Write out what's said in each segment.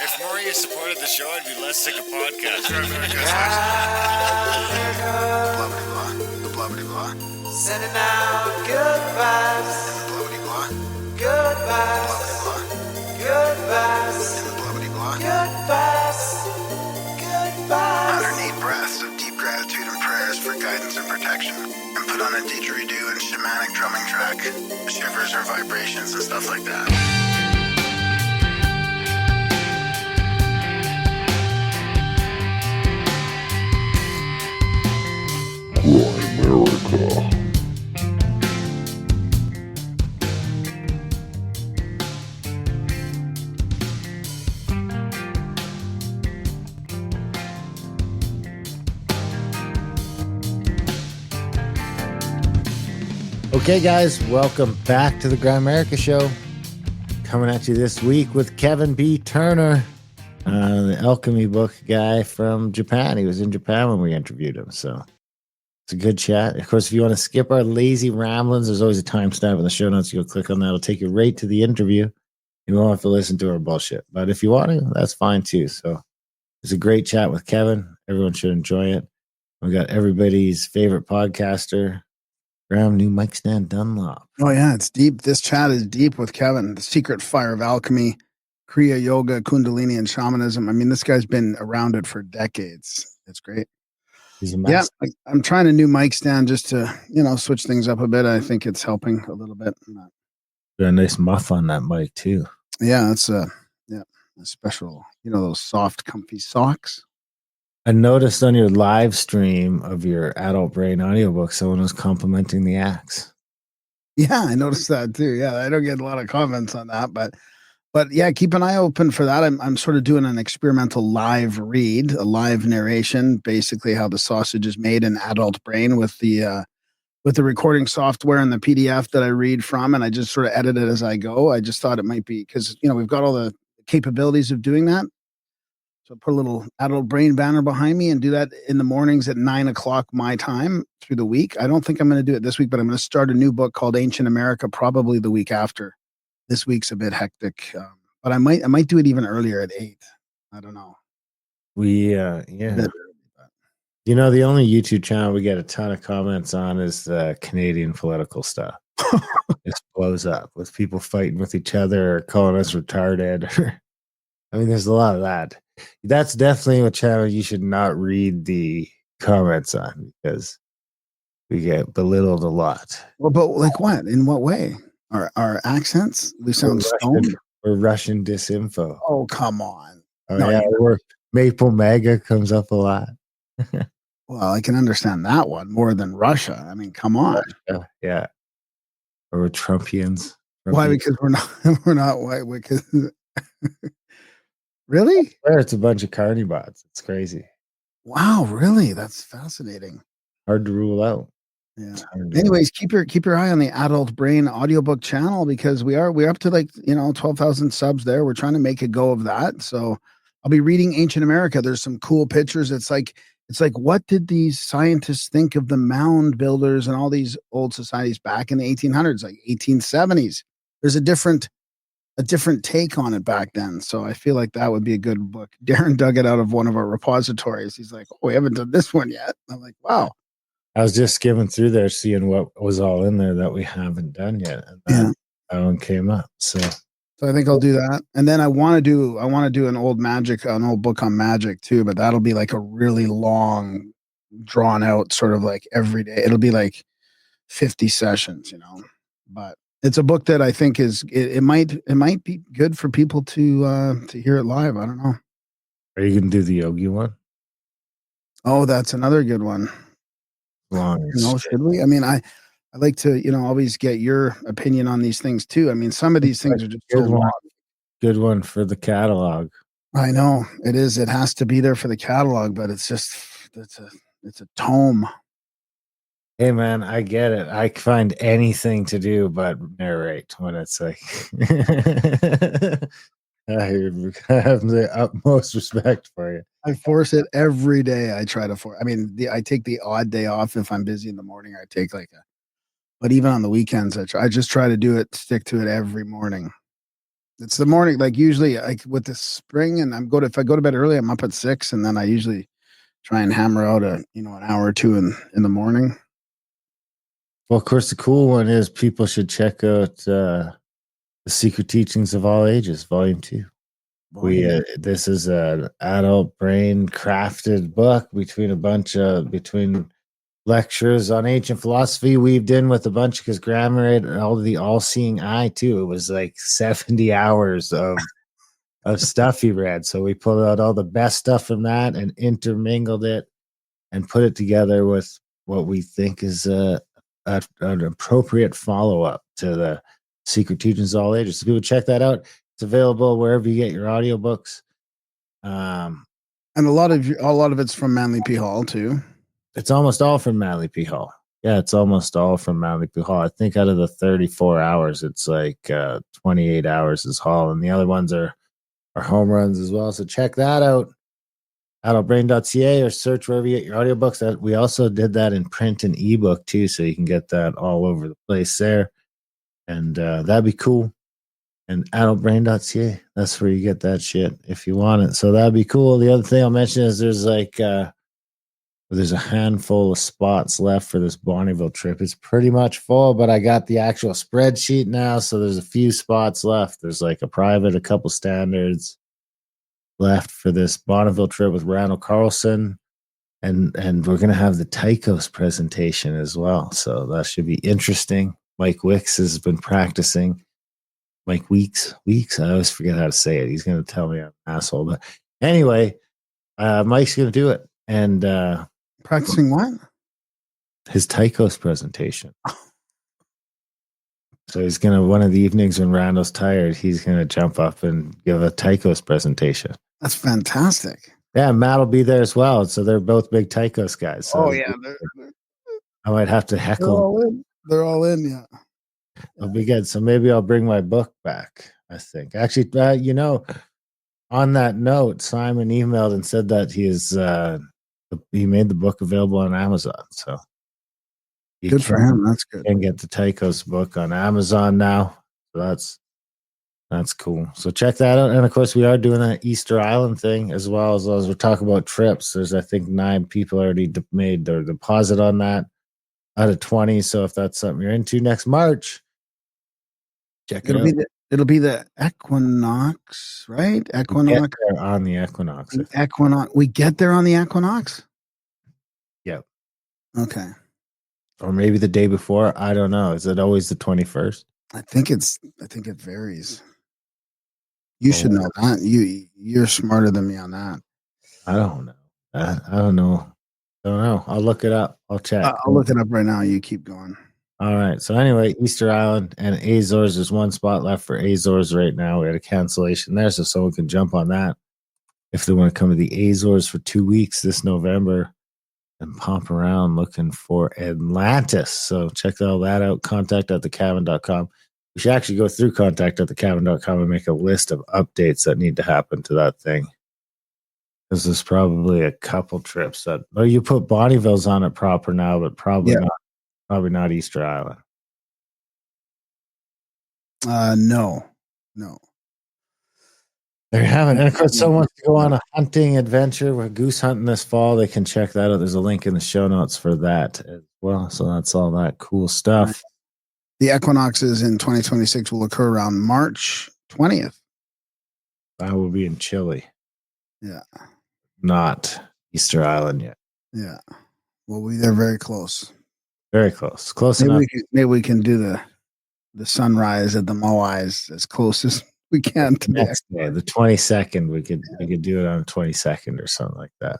If more of you supported the show, I'd be less sick of podcasts. Blah, blah, blah, blah. Sending out good vibes. Blah, blah, blah. Good vibes. Blah, Good vibes. blah, blah. Good vibes. Good vibes. 108 breaths of deep gratitude and prayers for guidance and protection. And put on a didgeridoo and shamanic drumming track. Shivers or vibrations and stuff like that. Okay, guys, welcome back to the Grimerica Show. Coming at you this week with Kevin B. Turner, the Alchemy book guy from Japan. He was in Japan when we interviewed him, so it's a good chat. Of course, if you want to skip our lazy ramblings, there's always a timestamp in the show notes. You'll click on that. It'll take you right to the interview. You won't have to listen to our bullshit. But if you want to, that's fine too. So it's a great chat with Kevin. Everyone should enjoy it. We got everybody's favorite podcaster, Graham, new mic stand Dunlop. Oh, yeah, it's deep. This chat is deep with Kevin. The secret fire of alchemy, Kriya, yoga, Kundalini, and shamanism. I mean, this guy's been around it for decades. It's great. He's a master. Yeah, I'm trying a new mic stand just to, switch things up a bit. I think it's helping a little bit. Got a nice muff on that mic, too. Yeah, it's a special, those soft, comfy socks. I noticed on your live stream of your Adult Brain audiobook, someone was complimenting the axe. Yeah, I noticed that too. Yeah, I don't get a lot of comments on that, but yeah, keep an eye open for that. I'm sort of doing an experimental live read, a live narration, basically how the sausage is made in Adult Brain with the recording software and the PDF that I read from, and I just sort of edit it as I go. I just thought it might be because we've got all the capabilities of doing that. So put a little Adult Brain banner behind me and do that in the mornings at 9:00 my time through the week. I don't think I'm going to do it this week, but I'm going to start a new book called Ancient America probably the week after. This week's a bit hectic, but I might do it even earlier at 8. I don't know. Yeah. The only YouTube channel we get a ton of comments on is the Canadian political stuff. It blows up with people fighting with each other or calling us retarded. I mean, there's a lot of that. That's definitely a channel you should not read the comments on because we get belittled a lot. Well, but like what? In what way? Our accents? We sound stoned? Or Russian disinfo. Oh, come on. Oh, no, yeah, or Maple Mega comes up a lot. Well, I can understand that one more than Russia. I mean, come on. Yeah. Or Trumpians. Why? Because we're not white. Because really? It's a bunch of carny bots. It's crazy. Wow, really? That's fascinating. Hard to rule out. Yeah. Anyways, keep your eye on the Adult Brain audiobook channel because we're up to 12,000 subs there. We're trying to make a go of that. So I'll be reading Ancient America. There's some cool pictures. It's like what did these scientists think of the mound builders and all these old societies back in the 1800s, like 1870s? There's a different take on it back then. So I feel like that would be a good book. Darren dug it out of one of our repositories. He's like, "Oh, we haven't done this one yet." I'm like, "Wow." I was just skimming through there, seeing what was all in there that we haven't done yet. And that one came up. So I think I'll do that. And then I want to do an old book on magic too, but that'll be like a really long, drawn out sort of like every day. It'll be like 50 sessions, but it's a book that I think it might be good for people to hear it live. I don't know. Are you going to do the yogi one? Oh, that's another good one. Long. Should we? I mean, I like to, always get your opinion on these things too. I mean, some of these things are just so long. Good one for the catalog. I know it is. It has to be there for the catalog, but it's a tome. Hey man, I get it. I find anything to do but narrate when it's like I have the utmost respect for you. I force it every day. I try to I take the odd day off if I'm busy in the morning. I take but even on the weekends, I just try to stick to it every morning. It's the morning, like usually like with the spring, and if I go to bed early, I'm up at 6, and then I usually try and hammer out an hour or two in the morning. Well, of course, the cool one is people should check out The Secret Teachings of All Ages, Volume 2. This is an adult brain crafted book between lectures on ancient philosophy weaved in with a bunch, because grammar and all the all-seeing eye too. It was like 70 hours of stuff he read. So we pulled out all the best stuff from that and intermingled it and put it together with what we think is an appropriate follow-up to the Secret Teachings of All Ages. So people check that out. It's available wherever you get your audiobooks. And a lot of it's from Manly P. Hall too. It's almost all from Manly P. Hall. Yeah, it's almost all from Manly P. Hall. I think out of the 34 hours, it's like 28 hours is Hall, and the other ones are home runs as well. So check that out. adultbrain.ca, or search wherever you get your audiobooks. That we also did that in print and ebook too, so you can get that all over the place there. And that'd be cool. And adultbrain.ca, that's where you get that shit if you want it. So that'd be cool. The other thing I'll mention is there's a handful of spots left for this Bonneville trip. It's pretty much full, but I got the actual spreadsheet now, so there's a few spots left. There's like a private, a couple standards left for this Bonneville trip with Randall Carlson, and we're gonna have the Tychos presentation as well, so that should be interesting. Mike Wicks has been practicing. Mike Weeks. I always forget how to say it. He's gonna tell me I'm an asshole, but anyway, Mike's gonna do it, and practicing what? His Tychos presentation. So he's gonna, one of the evenings when Randall's tired, he's gonna jump up and give a Tychos presentation. That's fantastic. Yeah, Matt will be there as well. So they're both big Tychos guys. So I might have to heckle them. They're all in, yeah. It'll be good. So maybe I'll bring my book back, I think. Actually, on that note, Simon emailed and said that he made the book available on Amazon. So good for him. That's good. You can get the Tychos book on Amazon now. So that's cool. So check that out. And of course, we are doing that Easter Island thing as well as we're talking about trips. There's, I think, 9 people already made their deposit on that out of 20. So if that's something you're into next March, check it out. It'll be the equinox, right? Equinox. On the equinox. Equinox. We get there on the equinox? Yep. Okay. Or maybe the day before. I don't know. Is it always the 21st? I think it varies. You should know that. You're smarter than me on that. I don't know. I don't know. I'll look it up. I'll check. I'll look it up right now. You keep going. All right. So anyway, Easter Island and Azores. There's one spot left for Azores right now. We had a cancellation there, so someone can jump on that if they want to come to the Azores for 2 weeks this November and pop around looking for Atlantis. So check all that out. Contact@thecabin.com. We should actually go through contact@thecabin.com and make a list of updates that need to happen to that thing. Because there's probably a couple trips that, you put Bonneville's on it proper now, but probably not Easter Island. No. There you have it. And of course, someone wants to go on a hunting adventure. We're goose hunting this fall. They can check that out. There's a link in the show notes for that as well. So that's all that cool stuff. The equinoxes in 2026 will occur around March 20th. I will be in Chile. Yeah. Not Easter Island yet. Yeah. Well, they're very close. Very close. Close enough. Maybe we can do the sunrise at the Moais as close as we can to next day, the 22nd. We could do it on the 22nd or something like that.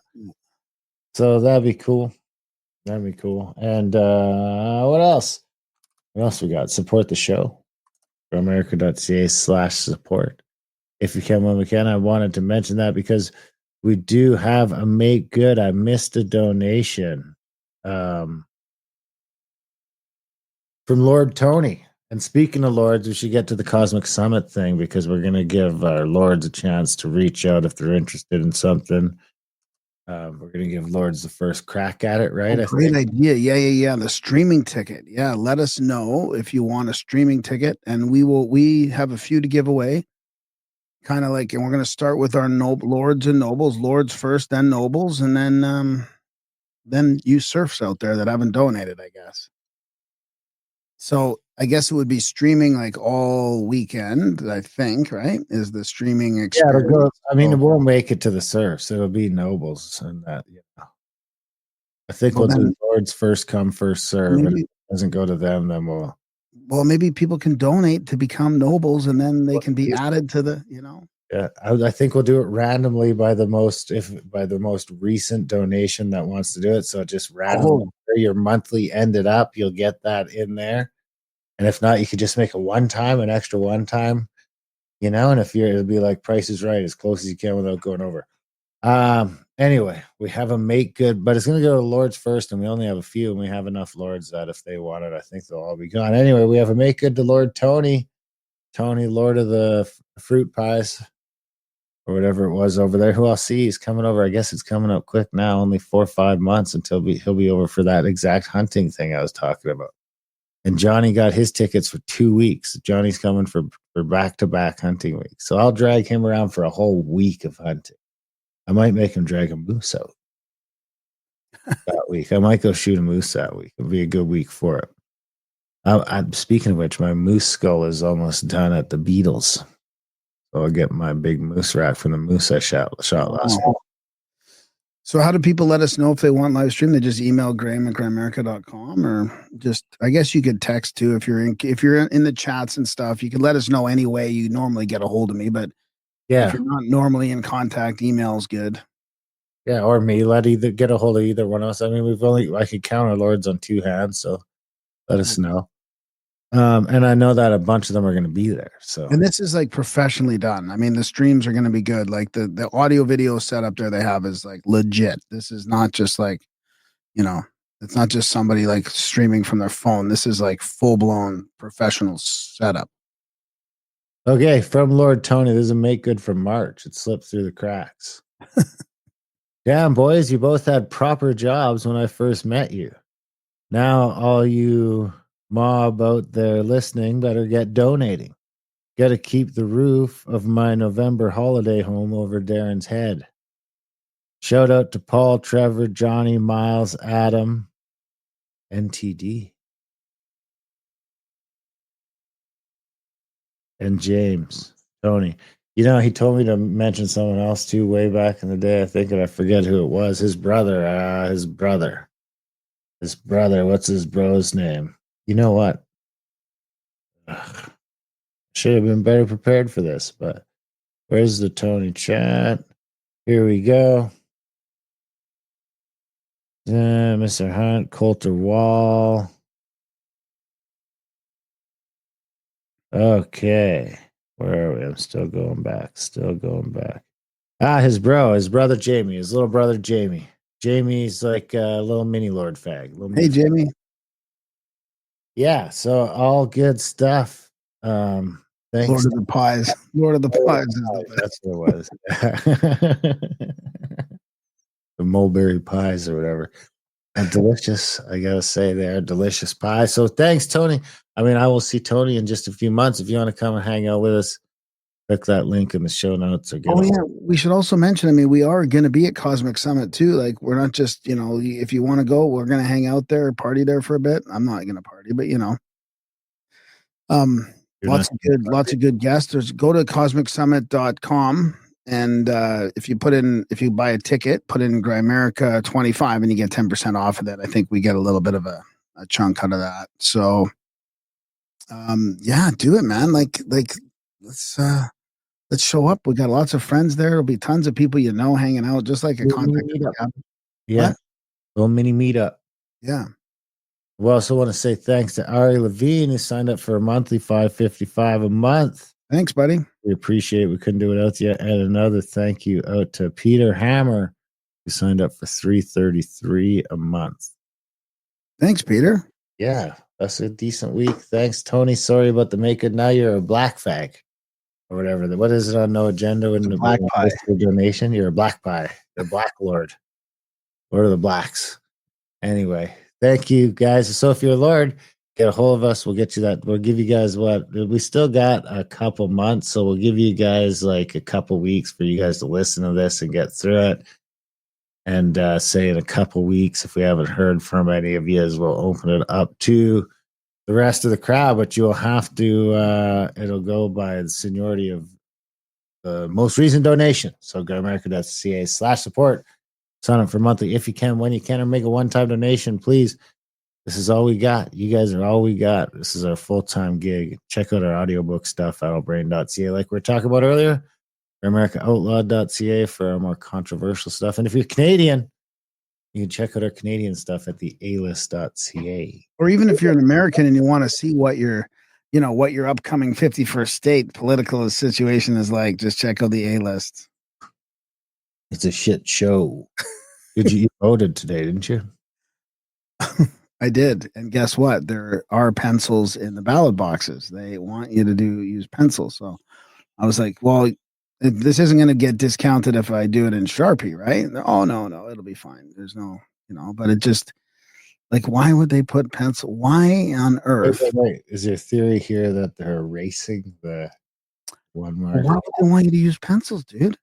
So that'd be cool. And what else? What else we got? Support the show. America.ca/support. If you can, when we can. I wanted to mention that because we do have a make good. I missed a donation from Lord Tony. And speaking of Lords, we should get to the Cosmic Summit thing because we're going to give our Lords a chance to reach out if they're interested in something. We're going to give Lords the first crack at it, right? Great idea. Yeah. The streaming ticket. Yeah. Let us know if you want a streaming ticket, and we have a few to give away. kind of like, and we're going to start with our lords and nobles, lords first, then nobles, and then you serfs out there that haven't donated, I guess. So I guess it would be streaming like all weekend, I think, right? Is the streaming experience. Yeah, it'll go, I mean, it won't make it to the serfs. It'll be nobles and that, you know. I think Well, we'll do then- lords first come, first serve. And if Maybe- it doesn't go to them, then we'll. Well, maybe people can donate to become nobles and then they can be added to the, you know. Yeah, I think we'll do it randomly by the most recent donation that wants to do it. So just randomly where your monthly ended up, you'll get that in there. And if not, you could just make an extra one time, you know. And if it'll be like Price is Right, as close as you can without going over. Anyway, we have a make good, but it's going to go to Lords first, and we only have a few, and we have enough Lords that if they want it, I think they'll all be gone. Anyway, we have a make good to Lord Tony, Lord of the fruit pies, or whatever it was over there. Who I'll see is coming over. I guess it's coming up quick now, only 4 or 5 months until he'll be over for that exact hunting thing I was talking about. And Johnny got his tickets for 2 weeks. Johnny's coming for back-to-back hunting week. So I'll drag him around for a whole week of hunting. I might make him drag a moose out that week. I might go shoot a moose that week. It'll be a good week for it. I'm speaking of which, my moose skull is almost done at the Beatles. So I'll get my big moose rack from the moose I shot last week. So how do people let us know if they want live stream? They just email graham@gramerica.com, or just, I guess you could text too if you're in the chats and stuff. You could let us know any way you normally get a hold of me, but Yeah. if you're not normally in contact, email is good. Yeah, or me. Get a hold of either one of us. I mean, I could count our lords on 2 hands, so let us know. And I know that a bunch of them are going to be there. So, And this is like professionally done. I mean, the streams are going to be good. Like the audio video setup there they have is like legit. This is not just like, you know, it's not just somebody like streaming from their phone. This is like full blown professional setup. okay, from Lord Tony, there's a make good from March. It slipped through the cracks. Damn, boys, you both had proper jobs when I first met you. Now all you mob out there listening better get donating. Got to keep the roof of my November holiday home over Darren's head. Shout out to Paul, Trevor, Johnny, Miles, Adam, NTD, and James. Tony. You know, he told me to mention someone else too way back in the day, I think, and I forget who it was. His brother. What's his bro's name? You know what? Ugh. Should have been better prepared for this, but where's the Tony chat? Here we go. Mr. Hunt, Coulter Wall. Okay. Where are we? I'm still going back. His brother Jamie, his little brother Jamie. Jamie's like a little mini Lord Fag. Hey, Jamie. Yeah, so all good stuff. Thanks. Lord of the Pies. Lord of the Pies is the best. That's what it was. The mulberry pies or whatever. And delicious, I gotta say, they're delicious pies. So thanks, Tony. I mean, I will see Tony in just a few months. If you want to come and hang out with us, click that link in the show notes. Or we should also mention, I mean, we are going to be at Cosmic Summit too. Like, we're not just, you know, if you want to go, we're going to hang out there, party there for a bit. I'm not going to party, but you know, lots of good guests. Go to cosmicsummit.com. And if you buy a ticket, put in Grimerica 25 and you get 10% off of that. I think we get a little bit of a chunk out of that. So, yeah, do it, man. Like let's show up. We got lots of friends there. There'll be tons of people hanging out, just like a contact. Yeah, little mini meetup. Yeah. We also want to say thanks to Ari Levine, who signed up for a monthly $5.55 a month. Thanks, buddy. We appreciate it. We couldn't do it without you. And another thank you out to Peter Hammer, who signed up for $3.33 a month. Thanks, Peter. Yeah, that's a decent week. Thanks, Tony. Sorry about the make it. Now you're a black fag or whatever. What is it on No Agenda in the black pie donation? You're a black pie. You're a black lord. Lord of the blacks. Anyway, thank you guys. So if you're a lord, get a hold of us. We'll get you that. We'll give you guys what we still got a couple months, so we'll give you guys like a couple weeks for you guys to listen to this and get through it. And say in a couple weeks, if we haven't heard from any of you, we'll open it up to the rest of the crowd. But you'll have to. It'll go by the seniority of the most recent donation. So gramerica.ca/support. Sign up for monthly if you can, when you can, or make a one-time donation, please. This is all we got. You guys are all we got. This is our full-time gig. Check out our audiobook stuff, adultbrain.ca, like we were talking about earlier. AmericaOutlawed.ca for our more controversial stuff. And if you're Canadian, you can check out our Canadian stuff at the alist.ca. Or even if you're an American and you want to see what your upcoming 51st state political situation is like, just check out the A-list. It's a shit show. You voted today, didn't you? I did. And guess what? There are pencils in the ballot boxes. They want you to use pencils. So I was like, well, this isn't going to get discounted if I do it in Sharpie, right? Oh, no, it'll be fine. There's no, but it just, like, why would they put pencil? Why on earth? Wait. Is there a theory here that they're erasing the one mark? Why would they want you to use pencils, dude?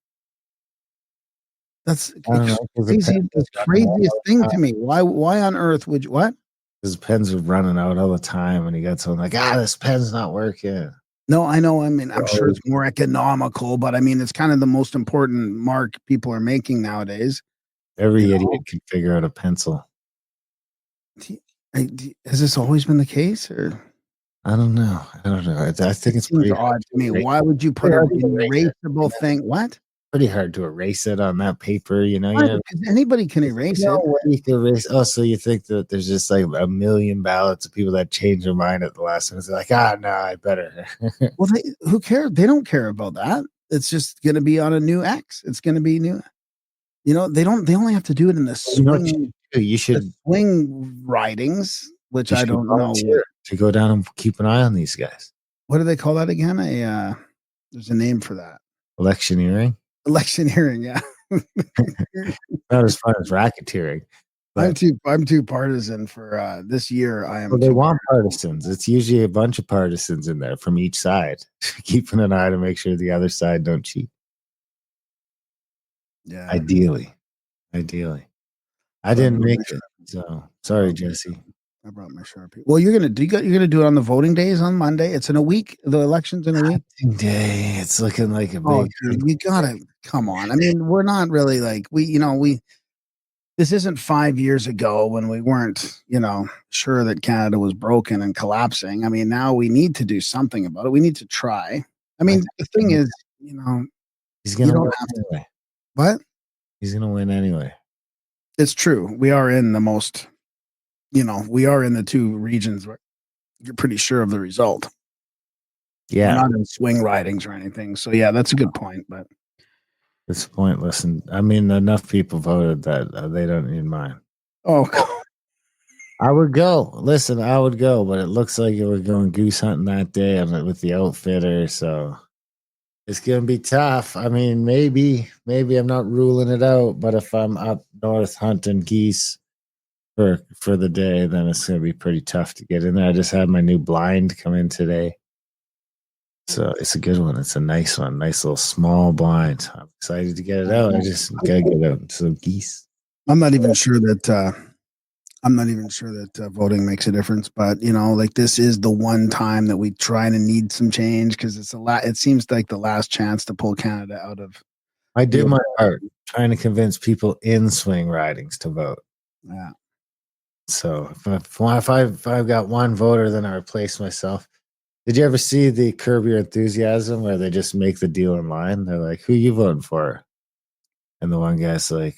That's the craziest thing to me. Why on earth would you, what? His pens are running out all the time, and he got something like, this pen's not working. No, I know. I mean, I'm sure it's more economical, but I mean, it's kind of the most important mark people are making nowadays. Every idiot can figure out a pencil. Has this always been the case, or? I don't know. I think it's pretty odd to me. Why would you put an erasable thing? What? Pretty hard to erase it on that paper, anybody can erase it. You can erase. Oh, so you think that there's just like a million ballots of people that change their mind at the last minute? They're like, no, I better. Well, who cares? They don't care about that. It's just going to be on a new X. It's going to be new. They don't. They only have to do it in the swing. You should swing ridings, which I don't know. To go down and keep an eye on these guys. What do they call that again? There's a name for that. Electioneering. Electioneering, yeah. Not as fun as racketeering. I'm too partisan for this year. I am. Well, they want partisans. It's usually a bunch of partisans in there from each side, keeping an eye to make sure the other side don't cheat. Yeah. Ideally. I didn't make it. So sorry, Jesse. I brought my Sharpie. Well, you're gonna do it on the voting days on Monday. It's in a week. The election's in a week. Day. It's looking like a big. Oh, dude, you gotta come on. I mean, we're not really like we. This isn't 5 years ago when we weren't, sure that Canada was broken and collapsing. I mean, now we need to do something about it. We need to try. I mean, the thing is, he's gonna win anyway. What? He's gonna win anyway. It's true. We are in the most. We are in the two regions where you're pretty sure of the result. Yeah. We're not in swing ridings or anything. So, yeah, that's a good point. But it's a point. Listen, I mean, enough people voted that they don't need mine. Oh, I would go. Listen, I would go, but it looks like we're going goose hunting that day with the outfitter. So it's going to be tough. I mean, maybe I'm not ruling it out, but if I'm up north hunting geese for the day, then it's going to be pretty tough to get in there. I just had my new blind come in today. So it's a good one. It's a nice one. Nice little small blind. I'm excited to get it out. I just got to get out some geese. I'm not even sure that voting makes a difference, but this is the one time that we try and need some change because it seems like the last chance to pull Canada out of. I did my part trying to convince people in swing ridings to vote. Yeah. So if I've got one voter, then I replace myself. Did you ever see the Curb Your Enthusiasm where they just make the deal in line? They're like, who you voting for? And the one guy's like,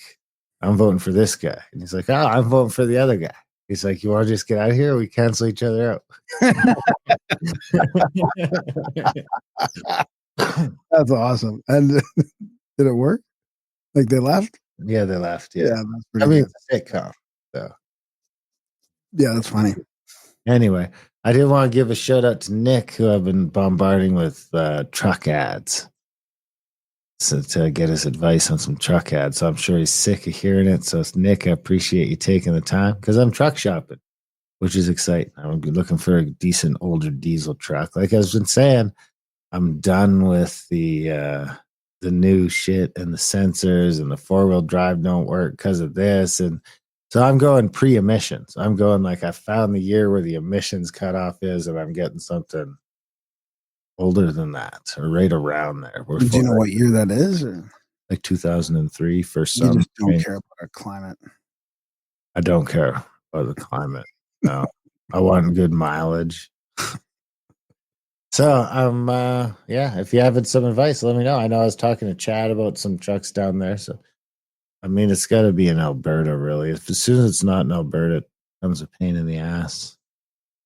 I'm voting for this guy. And he's like, I'm voting for the other guy. He's like, you want to just get out of here? Or we cancel each other out. That's awesome. And did it work? Like they left? Yeah, they left. Yeah. That's pretty good. It's a sitcom. So. Yeah, that's funny. Anyway, I did want to give a shout out to Nick, who I've been bombarding with truck ads. So to get his advice on some truck ads. So I'm sure he's sick of hearing it. So Nick, I appreciate you taking the time because I'm truck shopping. which is exciting. I would be looking for a decent older diesel truck. Like I've been saying, I'm done with the new shit and the sensors and the 4-wheel drive don't work because of this. And so I'm going pre-emissions. I'm going like I found the year where the emissions cutoff is, and I'm getting something older than that or right around there. Do you know what year that is? Or? Like 2003 for You some. just don't care about our climate. I don't care about the climate. No, I want good mileage. So, yeah, if you have some advice, let me know. I know I was talking to Chad about some trucks down there. So, I mean, it's got to be in Alberta, really. As soon as it's not in Alberta, it becomes a pain in the ass.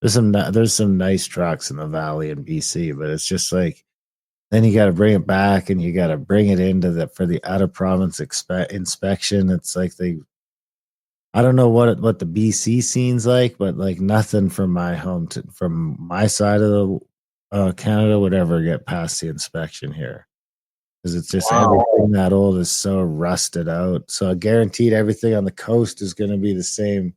There's some nice trucks in the valley in BC, but it's just like, then you got to bring it back and you got to bring it into for the out of province inspection. It's like I don't know what the BC scene's like, but like nothing from my from my side of the Canada would ever get past the inspection here, because it's just everything that old is so rusted out. So I guaranteed everything on the coast is going to be the same.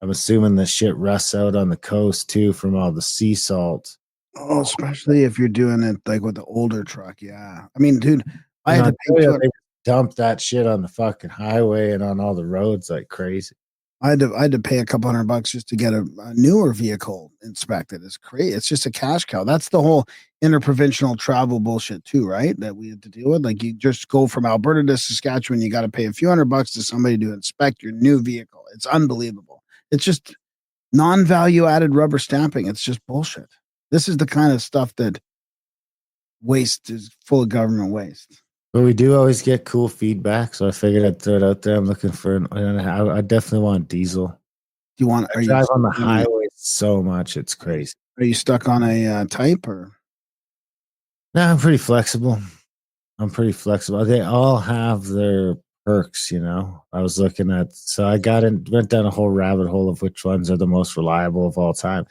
I'm assuming the shit rusts out on the coast too from all the sea salt. Oh, especially if you're doing it like with the older truck. Yeah, I mean, dude, I had to pay they dump that shit on the fucking highway and on all the roads like crazy. I had to pay a couple $100 just to get a newer vehicle inspected. It's crazy. It's just a cash cow. That's the whole interprovincial travel bullshit too, right? That we had to deal with. Like you just go from Alberta to Saskatchewan, you got to pay a few $100 to somebody to inspect your new vehicle. It's unbelievable. It's just non-value added rubber stamping. It's just bullshit. This is the kind of stuff that waste is full of government waste. But we do always get cool feedback, so I figured I'd throw it out there. I'm looking for I definitely want diesel. Do you want? I drive on the highway so much, it's crazy. Are you stuck on a type or? No, I'm pretty flexible. They all have their perks, you know. I was looking at, so I went down a whole rabbit hole of which ones are the most reliable of all time.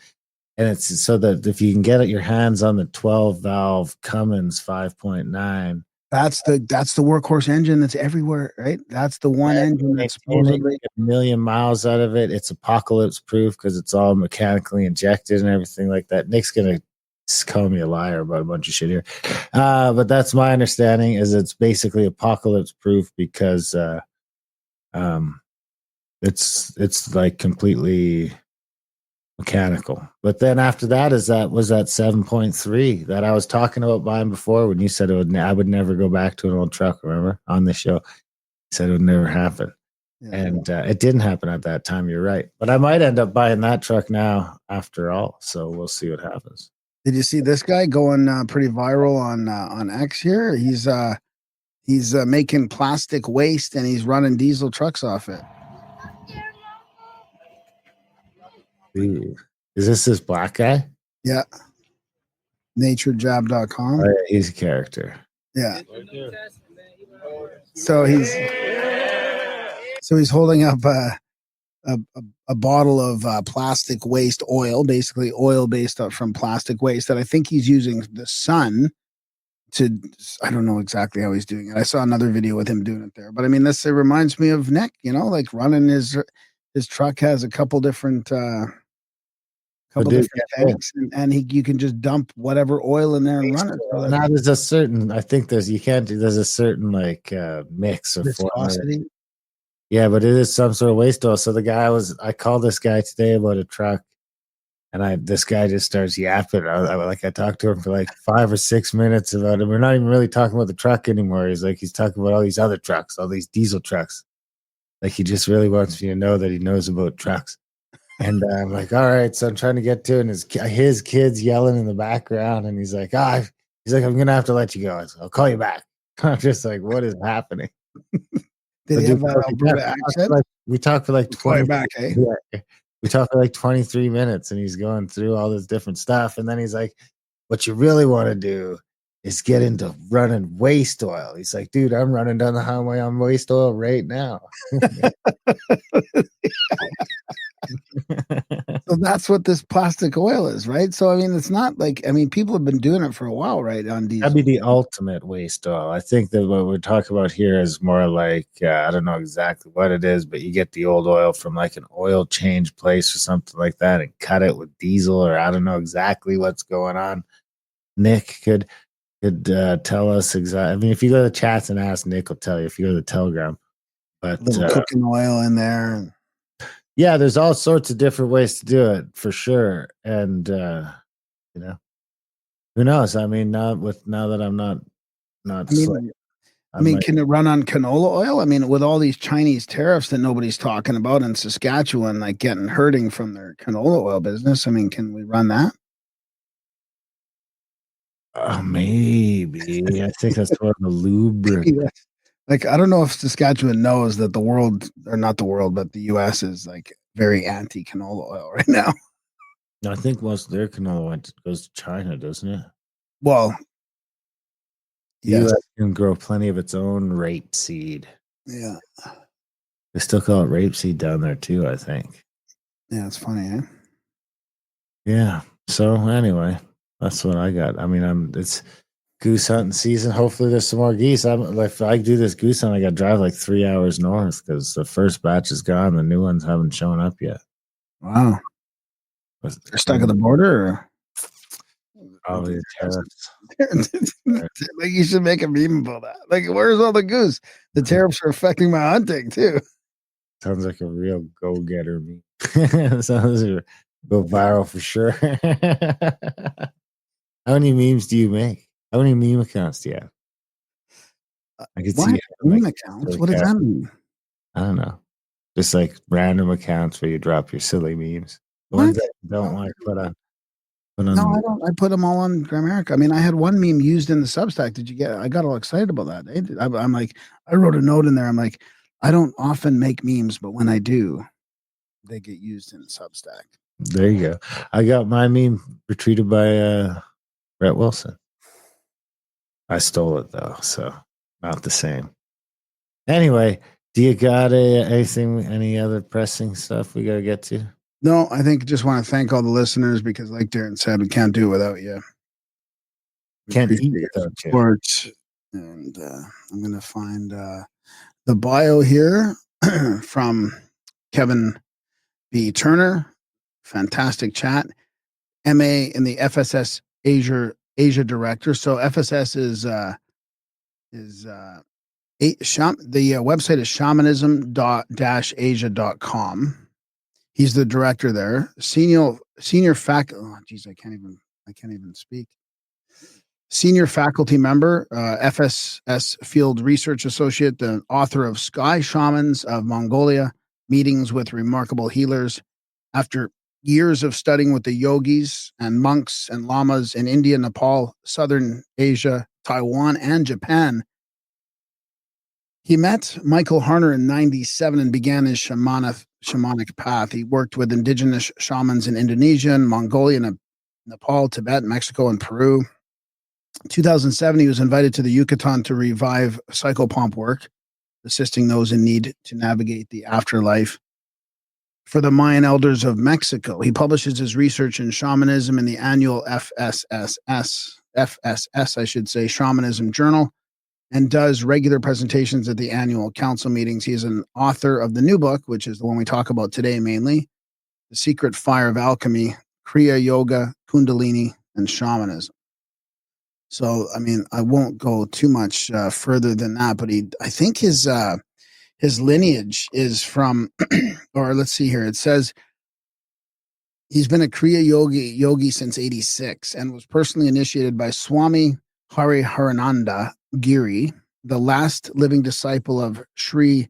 And it's so that if you can get your hands on the 12 valve Cummins 5.9, that's the workhorse engine that's everywhere, right? That's the one engine that's supposedly a million miles out of it. It's apocalypse proof because it's all mechanically injected and everything like that. Nick's gonna call me a liar about a bunch of shit here, but that's my understanding. Is it's basically apocalypse proof because it's like completely mechanical. But then after that was that 7.3 that I was talking about buying before when you said I would never go back to an old truck. Remember on the show, you said it would never happen. Yeah. And it didn't happen at that time. You're right. But I might end up buying that truck now after all. So we'll see what happens. Did you see this guy going pretty viral on X here? He's making plastic waste and he's running diesel trucks off it. Is this black guy? Yeah. Naturejab.com. Oh, yeah, he's a character. Yeah. So he's holding up a bottle of plastic waste oil, basically oil based from plastic waste that I think he's using the sun to, I don't know exactly how he's doing it. I saw another video with him doing it there, but I mean, it reminds me of Nick, you know, like running his truck has a couple different tanks, and you can just dump whatever oil in there and run it. So now there's a certain, I think there's a certain like mix of viscosity. Yeah, but it is some sort of waste oil. So I called this guy today about a truck, and this guy just starts yapping. I talked to him for like 5 or 6 minutes about it. We're not even really talking about the truck anymore. He's talking about all these other trucks, all these diesel trucks. Like he just really wants me to know that he knows about trucks. And I'm like, all right. So I'm trying to get to it, and his kids yelling in the background, and he's like, I'm gonna have to let you go. I'll call you back. I'm just like, what is happening? Did he have that Alberta accent? We talked for like 20 back, eh? Yeah, we talked for like 23 minutes, and he's going through all this different stuff, and then he's like, what you really want to do is get into running waste oil. He's like, dude, I'm running down the highway on waste oil right now. So that's what this plastic oil is, right? So I mean, it's not like, I mean, people have been doing it for a while, right? On diesel. That'd be the ultimate waste oil. I think that what we're talking about here is more like I don't know exactly what it is, but you get the old oil from like an oil change place or something like that and cut it with diesel, or I don't know exactly what's going on. Nick could tell us exactly. I mean, if you go to the chats and ask, Nick will tell you. If you go to the Telegram, but Little cooking oil in there. And yeah, there's all sorts of different ways to do it for sure. And you know, who knows? I mean, now that I'm not I mean, can it run on canola oil? I mean, with all these Chinese tariffs that nobody's talking about in Saskatchewan, like getting hurting from their canola oil business. I mean, can we run that? Maybe. I think that's more of a lubricant. Like, I don't know if Saskatchewan knows that the world, or not the world, but the U.S. is like very anti canola oil right now. I think most of their canola goes to China, doesn't it? Well, The yes. U.S. can grow plenty of its own rapeseed. Yeah. They still call it rapeseed down there too, I think. Yeah, it's funny, eh? Yeah. So anyway, that's what I got. I mean, it's goose hunting season. Hopefully, there's some more geese. If I do this goose hunt, I got to drive like 3 hours north because the first batch is gone. The new ones haven't shown up yet. Wow. They're stuck at the border, or? Probably the tariffs. Like, you should make a meme about that. Like, where's all the goose? The tariffs are affecting my hunting too. Sounds like a real go-getter meme. Sounds go viral for sure. How many memes do you make? How many meme accounts do you have? I could see meme accounts. What does that mean? I don't know. Just like random accounts where you drop your silly memes. The ones that you don't want to put on. No, I don't. I put them all on Gramerica. I mean, I had one meme used in the Substack. Did you get it? I got all excited about that. I'm like, I wrote a note in there. I'm like, I don't often make memes, but when I do, they get used in Substack. There you go. I got my meme retweeted by Brett Wilson. I stole it though, so not the same. Anyway, do you got any other pressing stuff we got to get to? No, I think just want to thank all the listeners because, like Darren said, we can't do it without you. Can't eat without you. Support. And I'm going to find the bio here from Kevin B. Turner. Fantastic chat. MA in the FSS Asia director. So FSS is the website is shamanism-asia.com. He's the director there. Senior faculty. Oh, geez, I can't even speak. Senior faculty member, FSS Field Research Associate, the author of Sky Shamans of Mongolia, Meetings with Remarkable Healers. After years of studying with the yogis and monks and lamas in India, Nepal, Southern Asia, Taiwan, and Japan, he met Michael Harner in 1997 and began his shamanic path. He worked with indigenous shamans in Indonesia, and Mongolia, Nepal, Tibet, Mexico, and Peru. In 2007, he was invited to the Yucatan to revive psychopomp work, assisting those in need to navigate the afterlife for the Mayan elders of Mexico. He publishes his research in shamanism in the annual FSS, I should say, Shamanism Journal, and does regular presentations at the annual council meetings. He is an author of the new book, which is the one we talk about today mainly, The Secret Fire of Alchemy, Kriya Yoga, Kundalini, and Shamanism. So, I mean, I won't go too much further than that, but I think his lineage is from, or let's see here, it says he's been a Kriya yogi since 86 and was personally initiated by Swami Hariharananda Giri, the last living disciple of Sri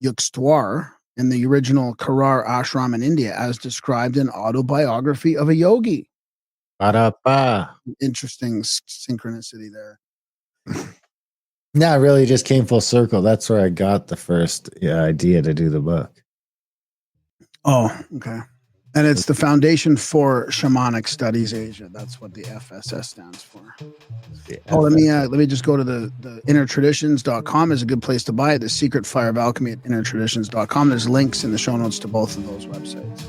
Yukteswar in the original Karar ashram in India, as described in Autobiography of a Yogi. Ba-da-ba. Interesting synchronicity there. Yeah, it really just came full circle. That's where I got the first idea to do the book. Oh, okay. And it's the Foundation for Shamanic Studies Asia. That's what the FSS stands for. Let me just go to the innertraditions.com is a good place to buy it. The Secret Fire of Alchemy at innertraditions.com. There's links in the show notes to both of those websites.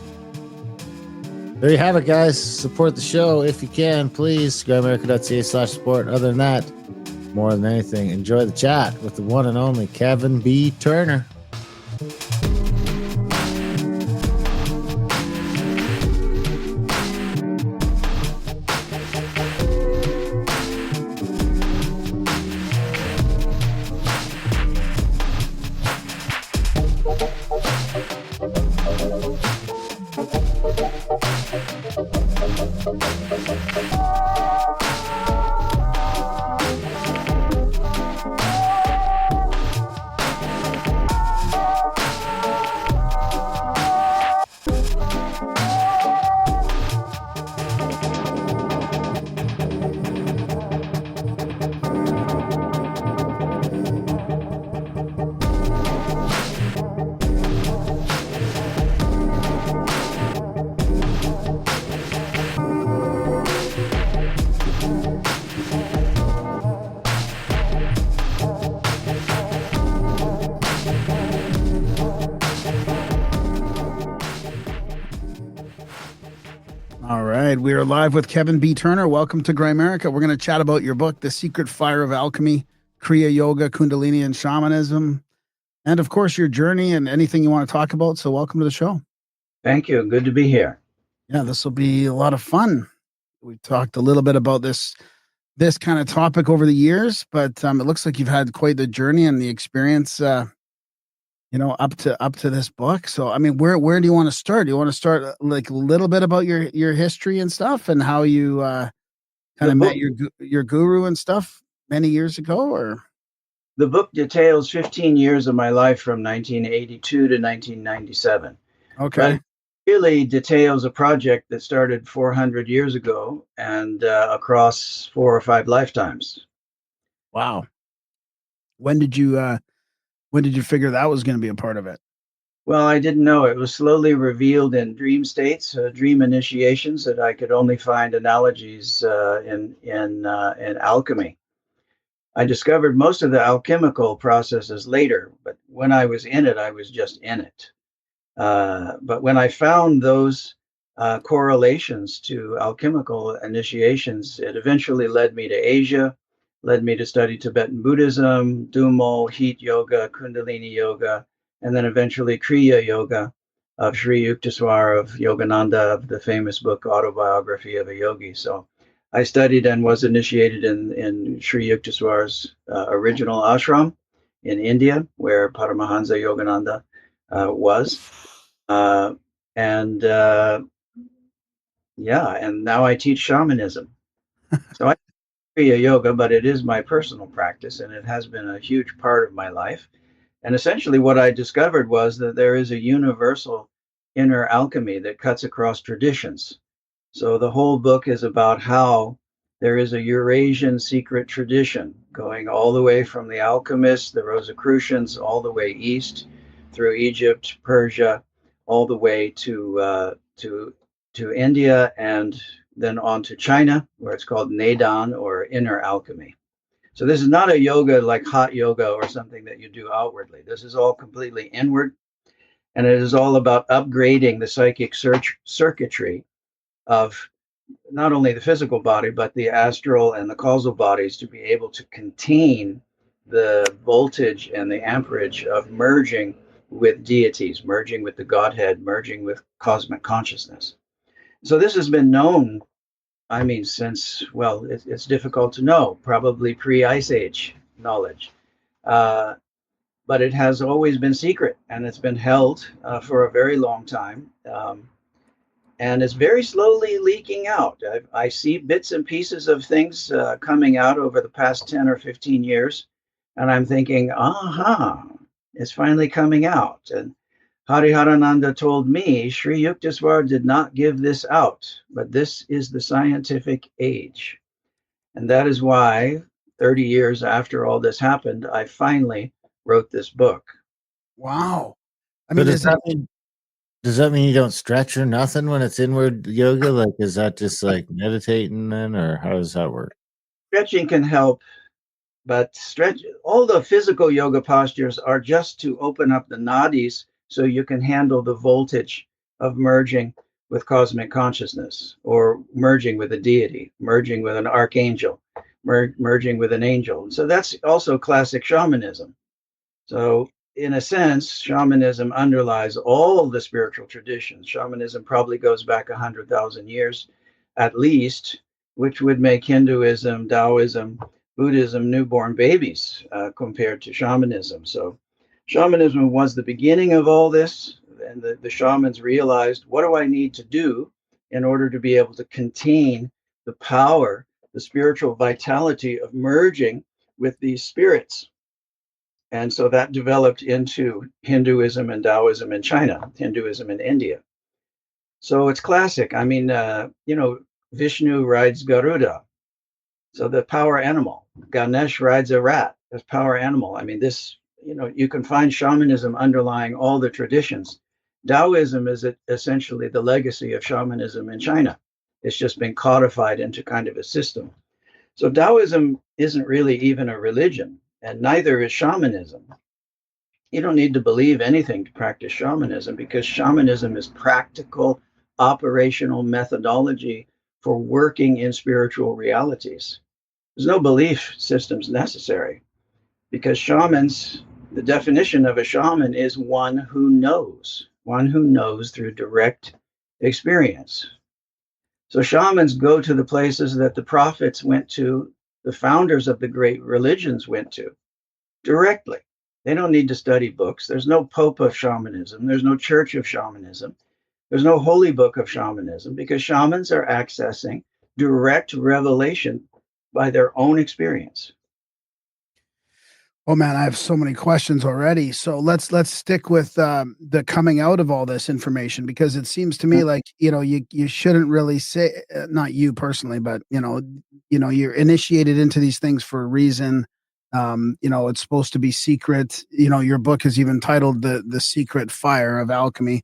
There you have it, guys. Support the show if you can, please. GrandAmerica.ca/support. Other than that, more than anything, enjoy the chat with the one and only Kevin B. Turner. All right, we are live with Kevin B. Turner. Welcome to Grimerica. We're going to chat about your book, The Secret Fire of Alchemy, Kriya Yoga, Kundalini, and Shamanism, and of course your journey and anything you want to talk about. So welcome to the show. Thank you. Good to be here. Yeah, this will be a lot of fun. We've talked a little bit about this kind of topic over the years, but it looks like you've had quite the journey and the experience. Up to this book. So, I mean, where do you want to start? Do you want to start like a little bit about your history and stuff and how you kind of met your guru and stuff many years ago? Or the book details 15 years of my life from 1982 to 1997. Okay. But really details a project that started 400 years ago and across 4 or 5 lifetimes. Wow. When did you figure that was going to be a part of it? Well, I didn't know. It was slowly revealed in dream states, dream initiations that I could only find analogies in alchemy. I discovered most of the alchemical processes later, but when I was in it, I was just in it. But when I found those correlations to alchemical initiations, it eventually led me to Asia, led me to study Tibetan Buddhism, Dumo, Heat Yoga, Kundalini Yoga, and then eventually Kriya Yoga of Sri Yukteswar of Yogananda, of the famous book Autobiography of a Yogi. So I studied and was initiated in Sri Yukteswar's original ashram in India, where Paramahansa Yogananda was. And now I teach shamanism. So I Kriya Yoga, but it is my personal practice, and it has been a huge part of my life. And essentially what I discovered was that there is a universal inner alchemy that cuts across traditions. So the whole book is about how there is a Eurasian secret tradition going all the way from the alchemists, the Rosicrucians, all the way east through Egypt, Persia, all the way to India, and then on to China, where it's called Neidan, or inner alchemy. So this is not a yoga like hot yoga or something that you do outwardly. This is all completely inward, and it is all about upgrading the psychic circuitry of not only the physical body, but the astral and the causal bodies to be able to contain the voltage and the amperage of merging with deities, merging with the Godhead, merging with cosmic consciousness. So this has been known, I mean, since, well, it's difficult to know, probably pre-Ice Age knowledge. But it has always been secret, and it's been held for a very long time. And it's very slowly leaking out. I see bits and pieces of things coming out over the past 10 or 15 years. And I'm thinking, it's finally coming out. And Hariharananda told me, Sri Yukteswar did not give this out, but this is the scientific age. And that is why 30 years after all this happened, I finally wrote this book. Wow. I mean, does that mean you don't stretch or nothing when it's inward yoga? Like, is that just like meditating then, or how does that work? Stretching can help, but all the physical yoga postures are just to open up the nadis so you can handle the voltage of merging with cosmic consciousness, or merging with a deity, merging with an archangel, merging with an angel. And so that's also classic shamanism. So, in a sense, shamanism underlies all the spiritual traditions. Shamanism probably goes back 100,000 years at least, which would make Hinduism, Taoism, Buddhism newborn babies compared to shamanism. So, shamanism was the beginning of all this. And the shamans realized, what do I need to do in order to be able to contain the power, the spiritual vitality of merging with these spirits? And so that developed into Hinduism and Taoism in China, Hinduism in India. So it's classic. I mean, Vishnu rides Garuda, so the power animal. Ganesh rides a rat, as power animal. I mean, you can find shamanism underlying all the traditions. Taoism is essentially the legacy of shamanism in China. It's just been codified into kind of a system. So Taoism isn't really even a religion, and neither is shamanism. You don't need to believe anything to practice shamanism, because shamanism is practical, operational methodology for working in spiritual realities. There's no belief systems necessary, because shamans, the definition of a shaman is one who knows through direct experience. So shamans go to the places that the prophets went to, the founders of the great religions went to directly. They don't need to study books. There's no pope of shamanism. There's no church of shamanism. There's no holy book of shamanism, because shamans are accessing direct revelation by their own experience. Oh man, I have so many questions already. So let's stick with the coming out of all this information, because it seems to me like you shouldn't really say, not you personally, but you're initiated into these things for a reason. It's supposed to be secret. Your book is even titled the Secret Fire of Alchemy.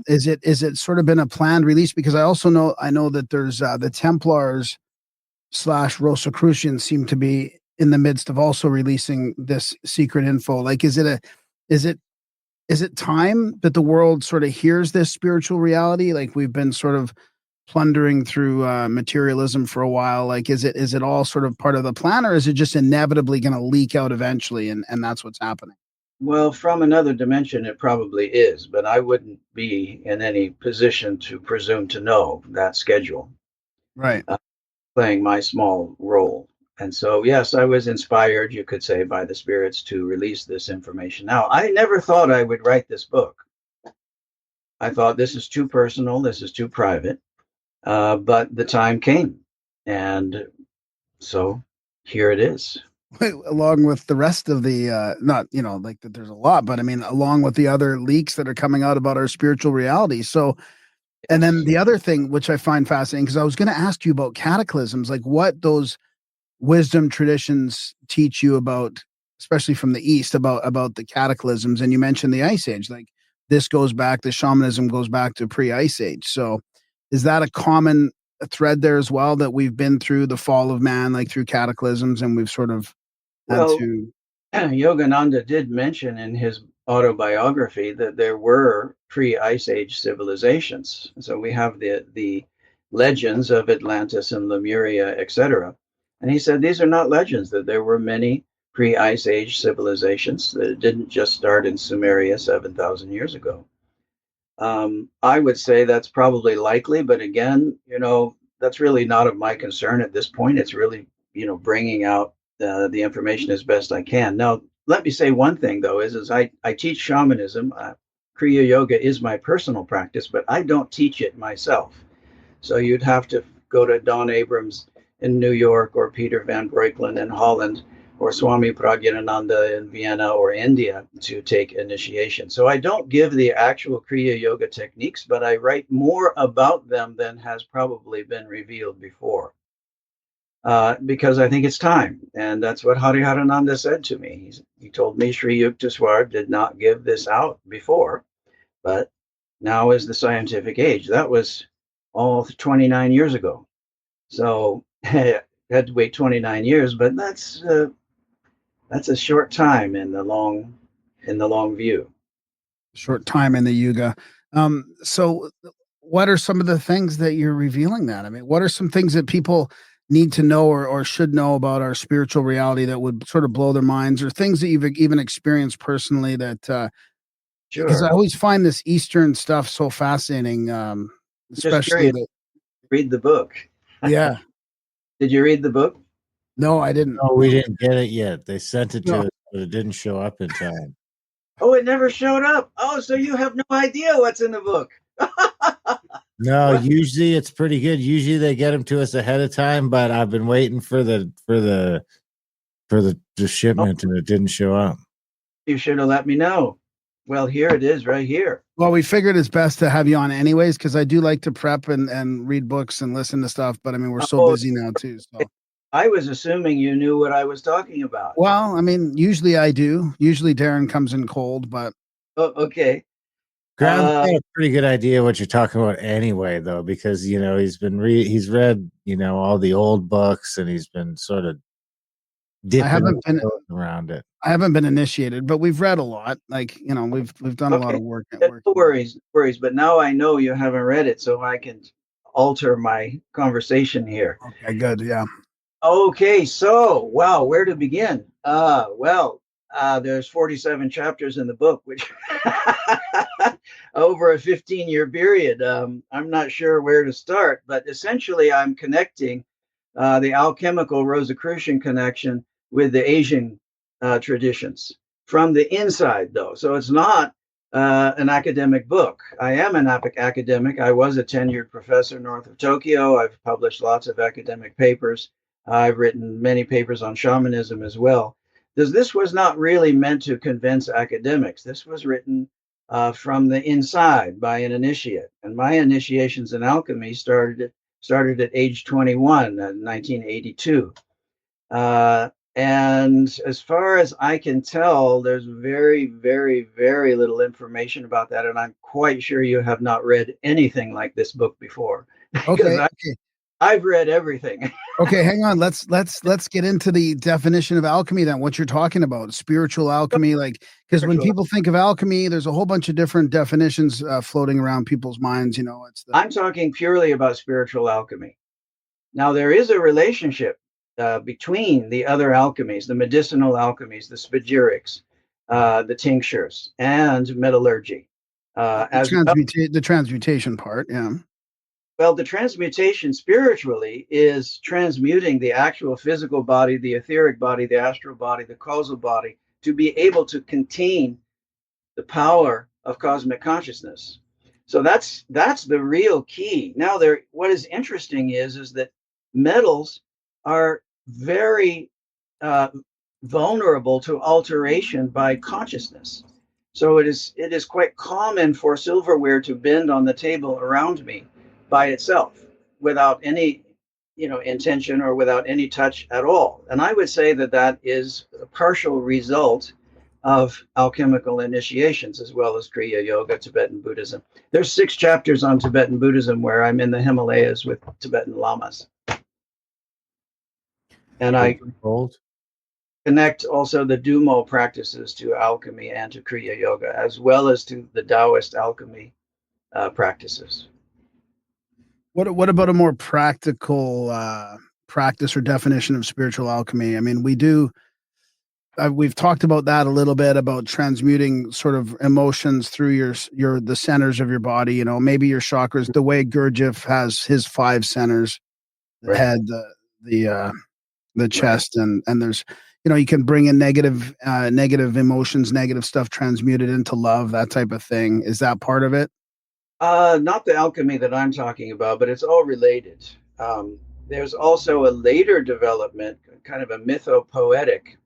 Is it sort of been a planned release? Because I know that there's the Templars / Rosicrucians seem to be in the midst of also releasing this secret info. Like, is it time that the world sort of hears this spiritual reality? Like, we've been sort of plundering through materialism for a while. Like, is it all sort of part of the plan, or is it just inevitably going to leak out eventually, and that's what's happening? Well, from another dimension, it probably is, but I wouldn't be in any position to presume to know that schedule. Right. Playing my small role. And so, yes, I was inspired, you could say, by the spirits to release this information. Now, I never thought I would write this book. I thought, this is too personal, this is too private. But the time came. And so here it is. Along with the rest of the, not, like that there's a lot, but I mean, along with the other leaks that are coming out about our spiritual reality. So, and then the other thing, which I find fascinating, because I was going to ask you about cataclysms, like what those wisdom traditions teach you about, especially from the East, about the cataclysms. And you mentioned the Ice Age, like the shamanism goes back to pre-Ice Age. So is that a common thread there as well, that we've been through the fall of man, like through cataclysms, and we've sort of Well, Yogananda did mention in his autobiography that there were pre-Ice Age civilizations. So we have the legends of Atlantis and Lemuria, etc. And he said these are not legends, that there were many pre-Ice Age civilizations, that it didn't just start in Sumeria 7,000 years ago. I would say that's probably likely, but again, that's really not of my concern at this point. It's really, bringing out the information as best I can. Now, let me say one thing, though, is I teach shamanism. Kriya Yoga is my personal practice, but I don't teach it myself. So you'd have to go to Don Abrams in New York, or Peter Van Breukelen in Holland, or Swami Pragyanananda in Vienna or India to take initiation. So I don't give the actual Kriya Yoga techniques, but I write more about them than has probably been revealed before. Because I think it's time. And that's what Hariharananda said to me. He told me Sri Yukteswar did not give this out before, but now is the scientific age. That was all 29 years ago. So I had to wait 29 years, but that's a short time in the long view. Short time in the yuga. So what are some of the things that you're revealing that? I mean, what are some things that people need to know or should know about our spiritual reality that would sort of blow their minds, or things that you've even experienced personally that, because I Sure. always find this Eastern stuff so fascinating, Just especially curious. the Read the book. yeah. Did you read the book? No, I didn't. No, we didn't get it yet. They sent it No. to us, but it didn't show up in time. Oh, it never showed up. Oh, so you have no idea what's in the book. No, What? usually it's pretty good. Usually they get them to us ahead of time, but I've been waiting for the shipment and it didn't show up. You should have let me know. Well, here it is right here. Well, we figured it's best to have you on anyways, because I do like to prep and read books and listen to stuff. But I mean, we're so Oh, busy now too. So, I was assuming you knew what I was talking about. well, I mean, usually I do. Usually Darren comes in cold, but Oh, okay. Graham's got a pretty good idea what you're talking about anyway, though, because he's read all the old books and he's been sort of dipping around it. I haven't been initiated, but we've read a lot. Like, we've done a lot Okay. of work. No worries. But now I know you haven't read it, so I can alter my conversation here. Okay, good. Yeah. Okay, so wow, where to begin? There's 47 chapters in the book, which over a 15-year period. I'm not sure where to start, but essentially I'm connecting the alchemical Rosicrucian connection with the Asian traditions from the inside, though. So it's not an academic book. I am an academic. I was a tenured professor north of Tokyo. I've published lots of academic papers. I've written many papers on shamanism as well. This was not really meant to convince academics. This was written from the inside by an initiate. And my initiations in alchemy started at age 21 in 1982. And as far as I can tell, there's very, very, very little information about that. And I'm quite sure you have not read anything like this book before. Okay. I've read everything. Okay, hang on. Let's get into the definition of alchemy then. What you're talking about, spiritual alchemy, like, because when people think of alchemy, there's a whole bunch of different definitions floating around people's minds. I'm talking purely about spiritual alchemy. Now, there is a relationship between the other alchemies, the medicinal alchemies, the spagyrics, the tinctures, and metallurgy. The transmutation part, yeah. Well, the transmutation spiritually is transmuting the actual physical body, the etheric body, the astral body, the causal body, to be able to contain the power of cosmic consciousness. So that's the real key. Now, what is interesting is that metals are very vulnerable to alteration by consciousness. So it is quite common for silverware to bend on the table around me by itself without any intention or without any touch at all. And I would say that is a partial result of alchemical initiations, as well as Kriya yoga, Tibetan Buddhism. There's 6 chapters on Tibetan Buddhism where I'm in the Himalayas with Tibetan lamas. And I connect also the Dumo practices to alchemy and to Kriya yoga, as well as to the Taoist alchemy practices. What about a more practical practice or definition of spiritual alchemy? I mean, we've talked about that a little bit, about transmuting sort of emotions through the centers of your body. Maybe your chakras. The way Gurdjieff has his 5 centers: the Right. head, the chest, and there's you can bring in negative emotions, negative stuff, transmuted into love, that type of thing. Is that part of it? Not the alchemy that I'm talking about, but it's all related. There's also a later development, kind of a mythopoetic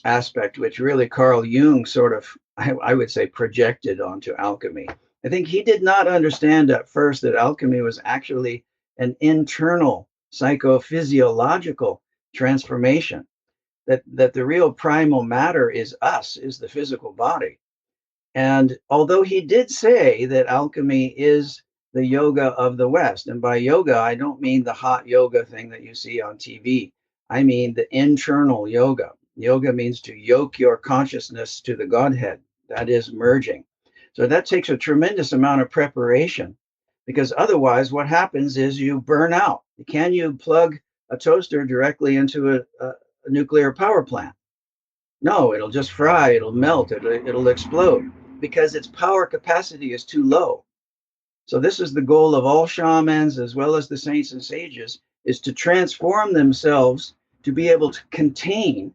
aspect, which really Carl Jung sort of, I would say, projected onto alchemy. I think he did not understand at first that alchemy was actually an internal psychophysiological transformation, that the real primal matter is the physical body. And although he did say that alchemy is the yoga of the West, and by yoga, I don't mean the hot yoga thing that you see on TV. I mean the internal yoga. Yoga means to yoke your consciousness to the Godhead. That is merging. So that takes a tremendous amount of preparation, because otherwise what happens is you burn out. Can you plug a toaster directly into a nuclear power plant? No, it'll just fry, it'll melt, it'll explode because its power capacity is too low. So this is the goal of all shamans as well as the saints and sages, is to transform themselves to be able to contain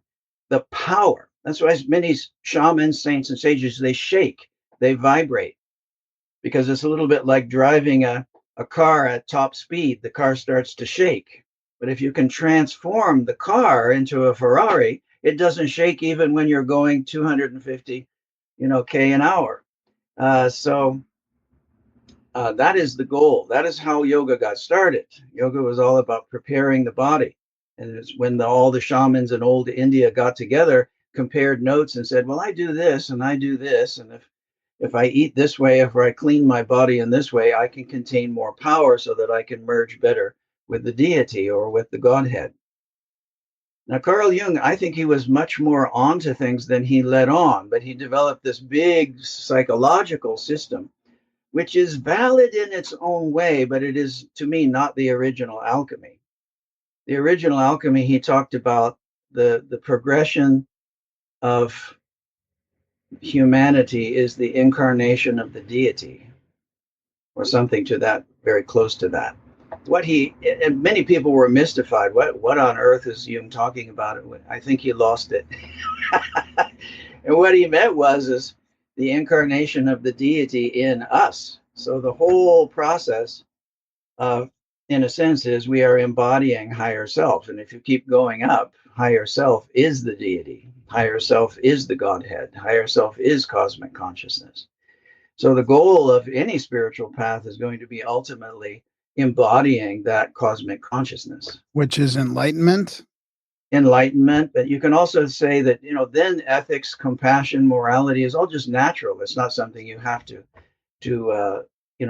the power. That's why many shamans, saints, and sages, they shake, they vibrate, because it's a little bit like driving a car at top speed. The car starts to shake. But if you can transform the car into a Ferrari, it doesn't shake even when you're going 250, K an hour. So that is the goal. That is how yoga got started. Yoga was all about preparing the body. And it's when all the shamans in old India got together, compared notes and said, well, I do this and I do this. And if I eat this way, if I clean my body in this way, I can contain more power so that I can merge better with the deity or with the Godhead. Now, Carl Jung, I think he was much more onto things than he let on, but he developed this big psychological system, which is valid in its own way, but it is, to me, not the original alchemy. The original alchemy, he talked about the progression of humanity is the incarnation of the deity, or something to that, very close to that. And many people were mystified. What on earth is Jung talking about? I think he lost it. And what he meant is the incarnation of the deity in us. So the whole process, in a sense, is we are embodying higher self. And if you keep going up, higher self is the deity. Higher self is the Godhead. Higher self is cosmic consciousness. So the goal of any spiritual path is going to be ultimately embodying that cosmic consciousness, which is enlightenment. But you can also say that, then ethics, compassion, morality is all just natural. It's not something you have to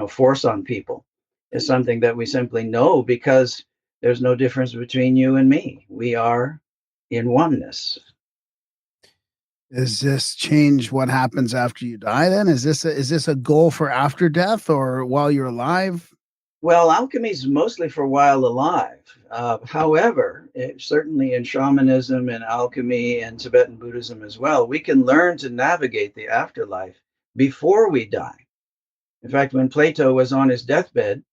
force on people. It's something that we simply know, because there's no difference between you and me. We are in oneness. Does this change what happens after you die then? Is this a goal for after death or while you're alive? Well, alchemy is mostly for while alive. However, certainly in shamanism and alchemy and Tibetan Buddhism as well, we can learn to navigate the afterlife before we die. In fact, when Plato was on his deathbed,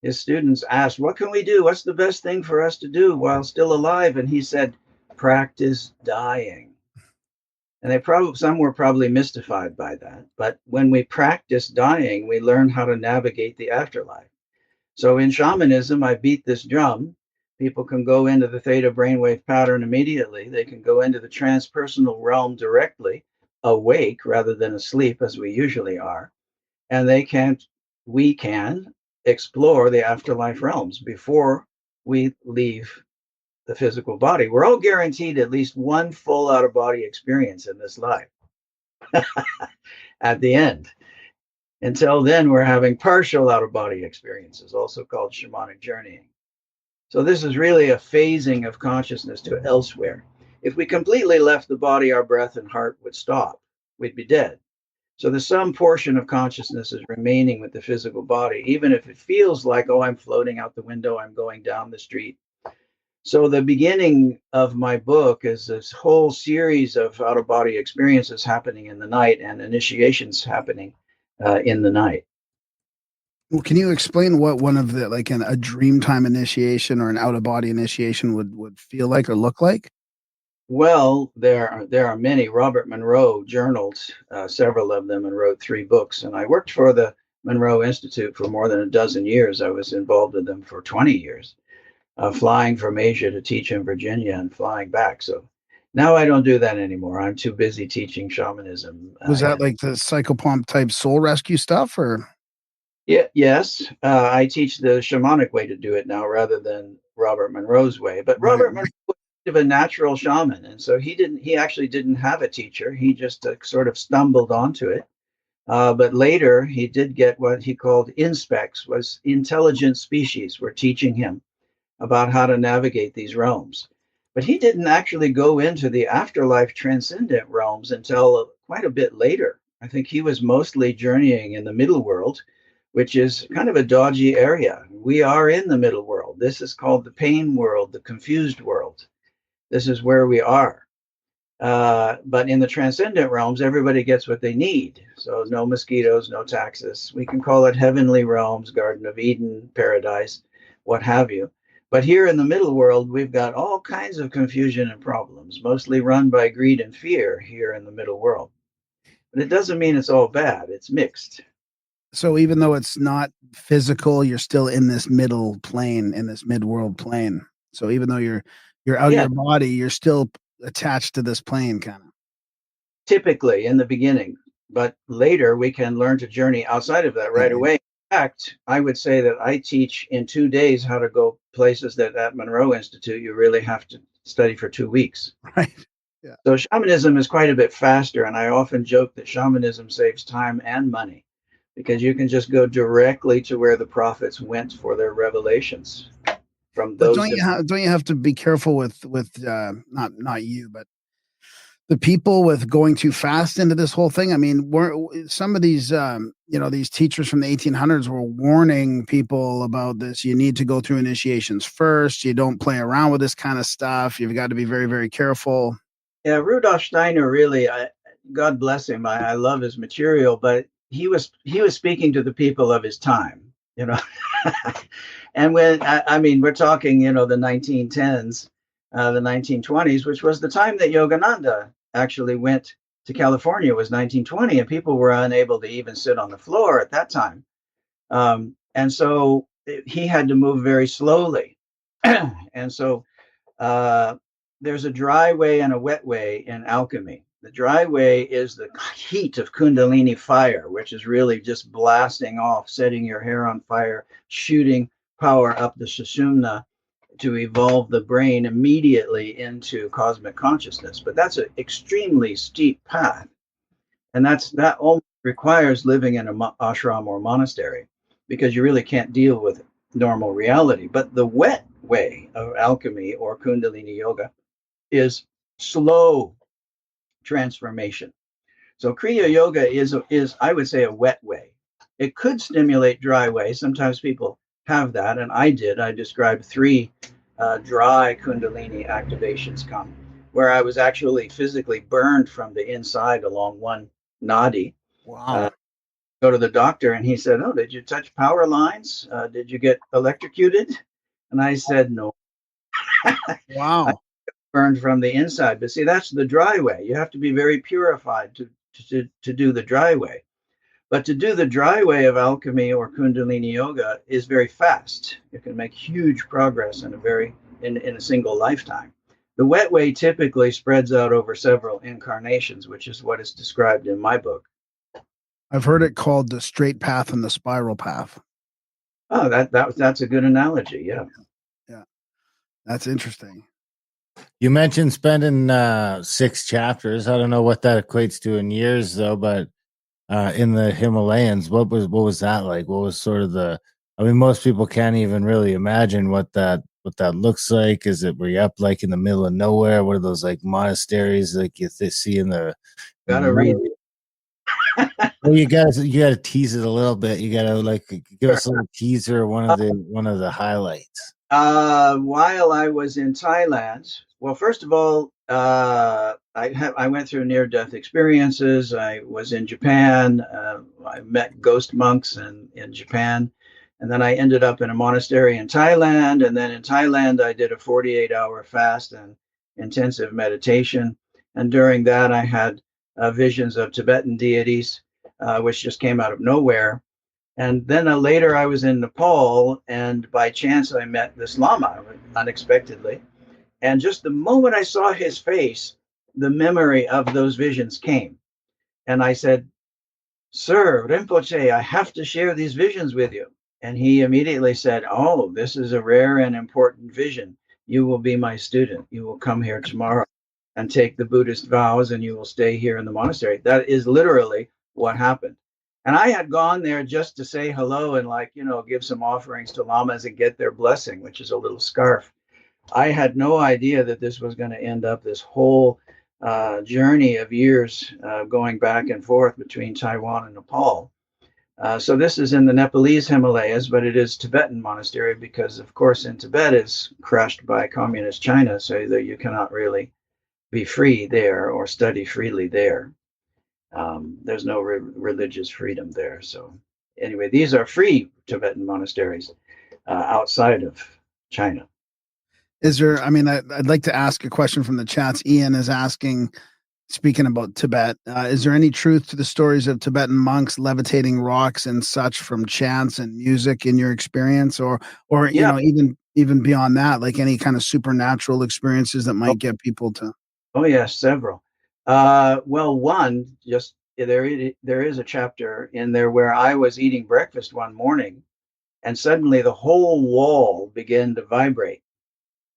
his students asked, what can we do? What's the best thing for us to do while still alive? And he said, practice dying. And some were probably mystified by that. But when we practice dying, we learn how to navigate the afterlife. So in shamanism, I beat this drum. People can go into the theta brainwave pattern immediately. They can go into the transpersonal realm directly, awake rather than asleep as we usually are. And we can explore the afterlife realms before we leave the physical body. We're all guaranteed at least one full out-of-body experience in this life at the end. Until then, we're having partial out-of-body experiences, also called shamanic journeying. So this is really a phasing of consciousness to elsewhere. If we completely left the body, our breath and heart would stop. We'd be dead. So there's some portion of consciousness is remaining with the physical body, even if it feels like, oh, I'm floating out the window, I'm going down the street. So the beginning of my book is this whole series of out-of-body experiences happening in the night and initiations happening in the night. Well, can you explain what one of the, like a dreamtime initiation or an out-of-body initiation would feel like or look like? Well, there are many. Robert Monroe journaled several of them and wrote 3 books. And I worked for the Monroe Institute for more than a dozen years. I was involved with them for 20 years, flying from Asia to teach in Virginia and flying back. So now I don't do that anymore. I'm too busy teaching shamanism. Was that like the psychopomp type soul rescue stuff, or? Yeah, yes. I teach the shamanic way to do it now rather than Robert Monroe's way. But Robert Monroe was a natural shaman, and so he actually didn't have a teacher. He just sort of stumbled onto it. But later he did get what he called inspecs, was intelligent species were teaching him about how to navigate these realms. But he didn't actually go into the afterlife transcendent realms until quite a bit later. I think he was mostly journeying in the middle world, which is kind of a dodgy area. We are in the middle world. This is called the pain world, the confused world. This is where we are. But in the transcendent realms, everybody gets what they need. So no mosquitoes, no taxes. We can call it heavenly realms, Garden of Eden, paradise, what have you. But here in the middle world, we've got all kinds of confusion and problems, mostly run by greed and fear here in the middle world. But it doesn't mean it's all bad. It's mixed. So even though it's not physical, you're still in this middle plane, in this mid-world plane. So even though you're out of Yeah, your body, you're still attached to this plane, kind of. typically in the beginning. But later, we can learn to journey outside of that right away. In fact, I would say that I teach in 2 days how to go places that at Monroe Institute you really have to study for 2 weeks. Right. Yeah. So shamanism is quite a bit faster, and I often joke that shamanism saves time and money because you can just go directly to where the prophets went for their revelations from But those. don't you have to be careful with not you, but the people with going too fast into this whole thing? I mean, some of these these teachers from the 1800s were warning people about this. You need to go through initiations first. You don't play around with this kind of stuff. You've got to be very, very careful. Yeah, Rudolf Steiner really, God bless him. I love his material, but he was speaking to the people of his time, you know. And when I mean, we're talking, the 1910s, the 1920s, which was the time that Yogananda actually went to California, was 1920, and people were unable to even sit on the floor at that time. And so he had to move very slowly. And so there's a dry way and a wet way in alchemy. The dry way is the heat of Kundalini fire, which is really just blasting off, setting your hair on fire, shooting power up the Sushumna to evolve the brain immediately into cosmic consciousness. But that's an extremely steep path. And that almost requires living in an ashram or monastery because you really can't deal with normal reality. But the wet way of alchemy or Kundalini yoga is slow transformation. So Kriya yoga is I would say a wet way. It could stimulate dry way. Sometimes people have that, and I did. I described 3 dry Kundalini activations come, where I was actually physically burned from the inside along one nadi. Wow. Go to the doctor, and he said, "Oh, did you touch power lines? Did you get electrocuted?" And I said, "No." Wow. Burned from the inside. But see, that's the dry way. You have to be very purified to do the dry way. But to do the dry way of alchemy or Kundalini yoga is very fast. You can make huge progress in a single lifetime. The wet way typically spreads out over several incarnations, which is what is described in my book. I've heard it called the straight path and the spiral path. Oh, that's a good analogy. Yeah. Yeah. That's interesting. You mentioned spending 6 chapters. I don't know what that equates to in years, though, but in the Himalayas, what was that like? What was sort of I mean, most people can't even really imagine what that looks like. Were you up like in the middle of nowhere? What are those like monasteries like you see in the? Gotta read. Well, you gotta tease it a little bit. You gotta like give us a little teaser, one of the highlights. While I was in Thailand, well, first of all, I went through near-death experiences. I was in Japan. I met ghost monks in Japan, and then I ended up in a monastery in Thailand. And then in Thailand, I did a 48-hour fast and intensive meditation. And during that, I had visions of Tibetan deities, which just came out of nowhere. And then later I was in Nepal, and by chance I met this Lama unexpectedly. And just the moment I saw his face, the memory of those visions came. And I said, "Sir Rinpoche, I have to share these visions with you." And he immediately said, "Oh, this is a rare and important vision. You will be my student. You will come here tomorrow and take the Buddhist vows, and you will stay here in the monastery." That is literally what happened. And I had gone there just to say hello and give some offerings to lamas and get their blessing, which is a little scarf. I had no idea that this was going to end up this whole journey of years going back and forth between Taiwan and Nepal. So this is in the Nepalese Himalayas, but it is Tibetan monastery because, of course, in Tibet is crushed by communist China, so that you cannot really be free there or study freely there. There's no religious freedom there. So anyway, these are free Tibetan monasteries outside of China. Is there, I mean, I'd like to ask a question from the chats. Ian is asking, speaking about Tibet, is there any truth to the stories of Tibetan monks levitating rocks and such from chants and music in your experience, or you Yeah. know, even beyond that, like any kind of supernatural experiences that might get people to? Oh yes, several. Well, one just there is a chapter in there where I was eating breakfast one morning, and suddenly the whole wall began to vibrate.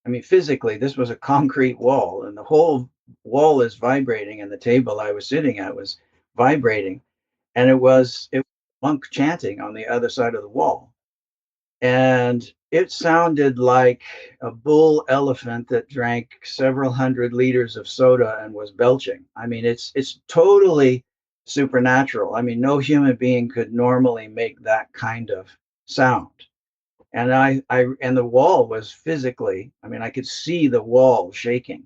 I mean, physically, this was a concrete wall, and the whole wall is vibrating, and the table I was sitting at was vibrating, and it was a monk chanting on the other side of the wall, and it sounded like a bull elephant that drank several hundred liters of soda and was belching. I mean, it's totally supernatural. I mean, no human being could normally make that kind of sound. And and the wall was physically, I mean, I could see the wall shaking,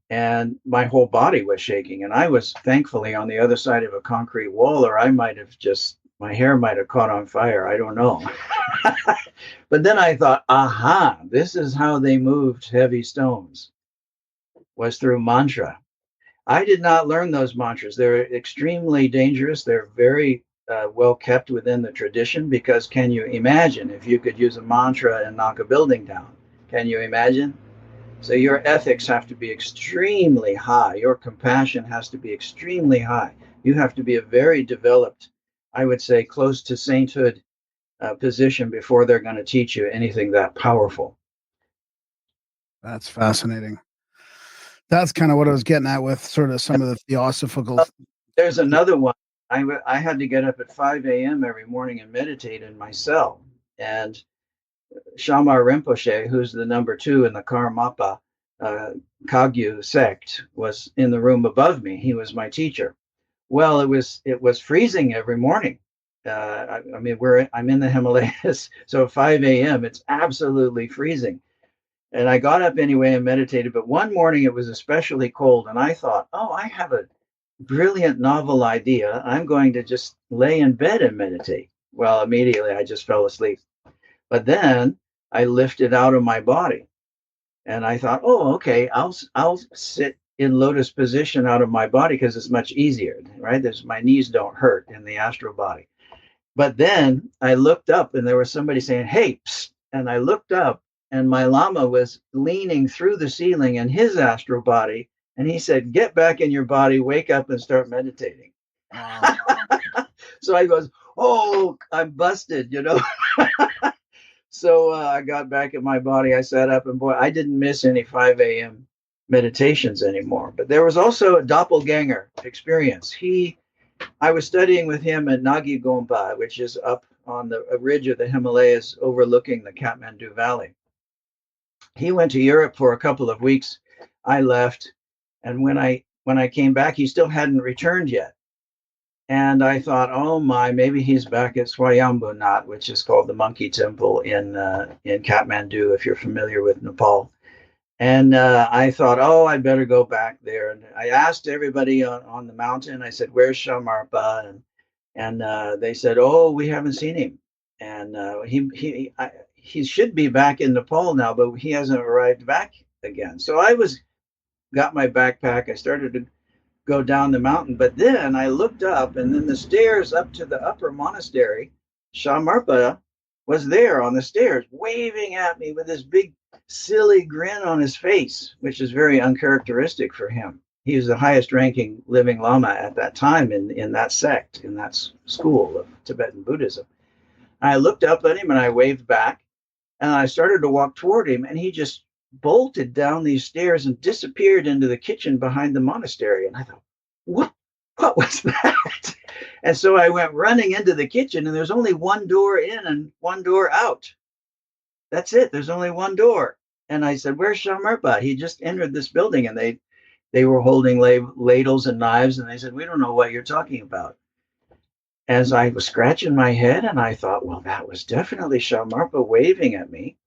and my whole body was shaking. And I was thankfully on the other side of a concrete wall, or I might have just, my hair might have caught on fire. I don't know. But then I thought, aha, this is how they moved heavy stones, was through mantra. I did not learn those mantras. They're extremely dangerous. They're very well kept within the tradition, because can you imagine if you could use a mantra and knock a building down? Can you imagine? So your ethics have to be extremely high. Your compassion has to be extremely high. You have to be a very developed, I would say, close to sainthood position before they're going to teach you anything that powerful. That's fascinating. That's kind of what I was getting at with sort of some of the theosophical. There's another one. I had to get up at 5 a.m. every morning and meditate in my cell. And Shamar Rinpoche, who's the number 2 in the Karmapa Kagyu sect, was in the room above me. He was my teacher. Well, it was freezing every morning. I mean, I'm in the Himalayas, so at 5 a.m. it's absolutely freezing. And I got up anyway and meditated. But one morning it was especially cold, and I thought, oh, I have a brilliant novel idea. I'm going to just lay in bed and meditate. Well, immediately I just fell asleep. But then I lifted out of my body, and I thought, oh, okay, I'll sit in lotus position out of my body because it's much easier, right? My knees don't hurt in the astral body. But then I looked up, and there was somebody saying, hey, psst. And I looked up, and my Lama was leaning through the ceiling in his astral body. And he said, get back in your body, wake up and start meditating. Wow. So I goes, oh, I'm busted, you know. So I got back in my body. I sat up, and boy, I didn't miss any 5 a.m. meditations anymore. But there was also a doppelganger experience. I was studying with him at Nagi Gompa, which is up on the ridge of the Himalayas overlooking the Kathmandu Valley. He went to Europe for a couple of weeks. I left, and when I came back, he still hadn't returned yet. And I thought, oh my, maybe he's back at Swayambhu, which is called the Monkey Temple in Kathmandu, if you're familiar with Nepal. And I thought, oh, I'd better go back there. And I asked everybody on the mountain. I said, where's Shamarpa? And they said, oh, we haven't seen him. And he should be back in Nepal now, but he hasn't arrived back again. So got my backpack. I started to go down the mountain. But then I looked up, and then the stairs up to the upper monastery, Shamarpa was there on the stairs, waving at me with this big, silly grin on his face, which is very uncharacteristic for him. He was the highest ranking living Lama at that time in that sect, in that school of Tibetan Buddhism. I looked up at him and I waved back, and I started to walk toward him, and he just bolted down these stairs and disappeared into the kitchen behind the monastery. And I thought, what was that? And so I went running into the kitchen, and there's only one door in and one door out. That's it. There's only one door. And I said, where's Shamarpa? He just entered this building, and They were holding ladles and knives, and they said, "We don't know what you're talking about." As I was scratching my head, and I thought, well, that was definitely Shamarpa waving at me.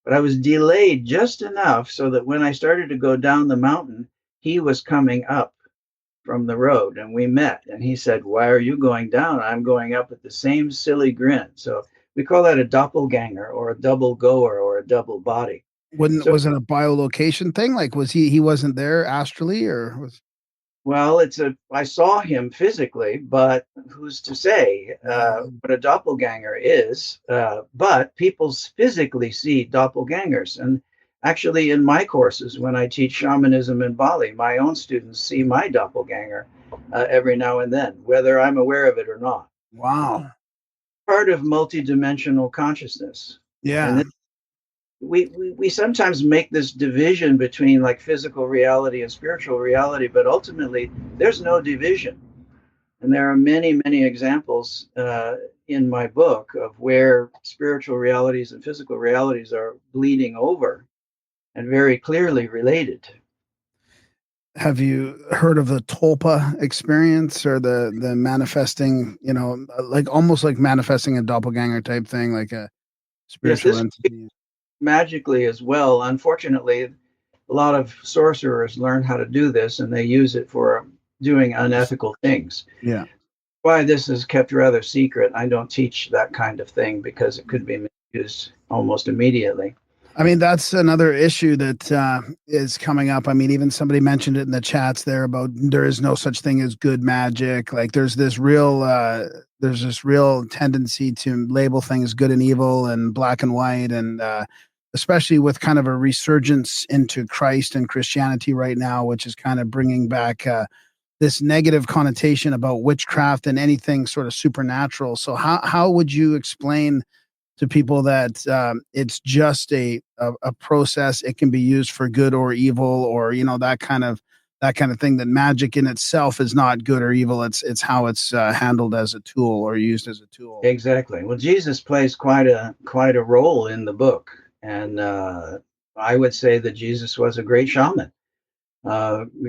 But I was delayed just enough so that when I started to go down the mountain, he was coming up from the road and we met. And he said, "Why are you going down?" "I'm going up," with the same silly grin. So we call that a doppelganger or a double goer or a double body. Wouldn't So, was it a biolocation thing? Like, was he wasn't there astrally, or was well, I saw him physically, but who's to say what a doppelganger is? But people physically see doppelgangers. And actually, in my courses, when I teach shamanism in Bali, my own students see my doppelganger every now and then, whether I'm aware of it or not. wow. Part of multidimensional consciousness. And Yeah. we sometimes make this division between like physical reality and spiritual reality, but ultimately there's no division. And there are many examples in my book of where spiritual realities and physical realities are bleeding over and very clearly related. Have you heard of the Tulpa experience, or the manifesting, like almost like manifesting a doppelganger type thing, like a Yes, spiritual this entity? magically as well. Unfortunately, a lot of sorcerers learn how to do this and they use it for doing unethical things. Yeah. Why this is kept rather secret. I don't teach that kind of thing because it could be misused almost immediately. I mean, that's another issue that is coming up. I mean, even somebody mentioned it in the chats there about there is no such thing as good magic. Like, there's this real tendency to label things good and evil and black and white, and especially with kind of a resurgence into Christ and Christianity right now, which is kind of bringing back this negative connotation about witchcraft and anything sort of supernatural. So, how would you explain to people that it's just a process? It can be used for good or evil, or that kind of thing. That magic in itself is not good or evil. It's how it's handled as a tool or used as a tool. Exactly. Well, Jesus plays quite a role in the book, and I would say that Jesus was a great shaman.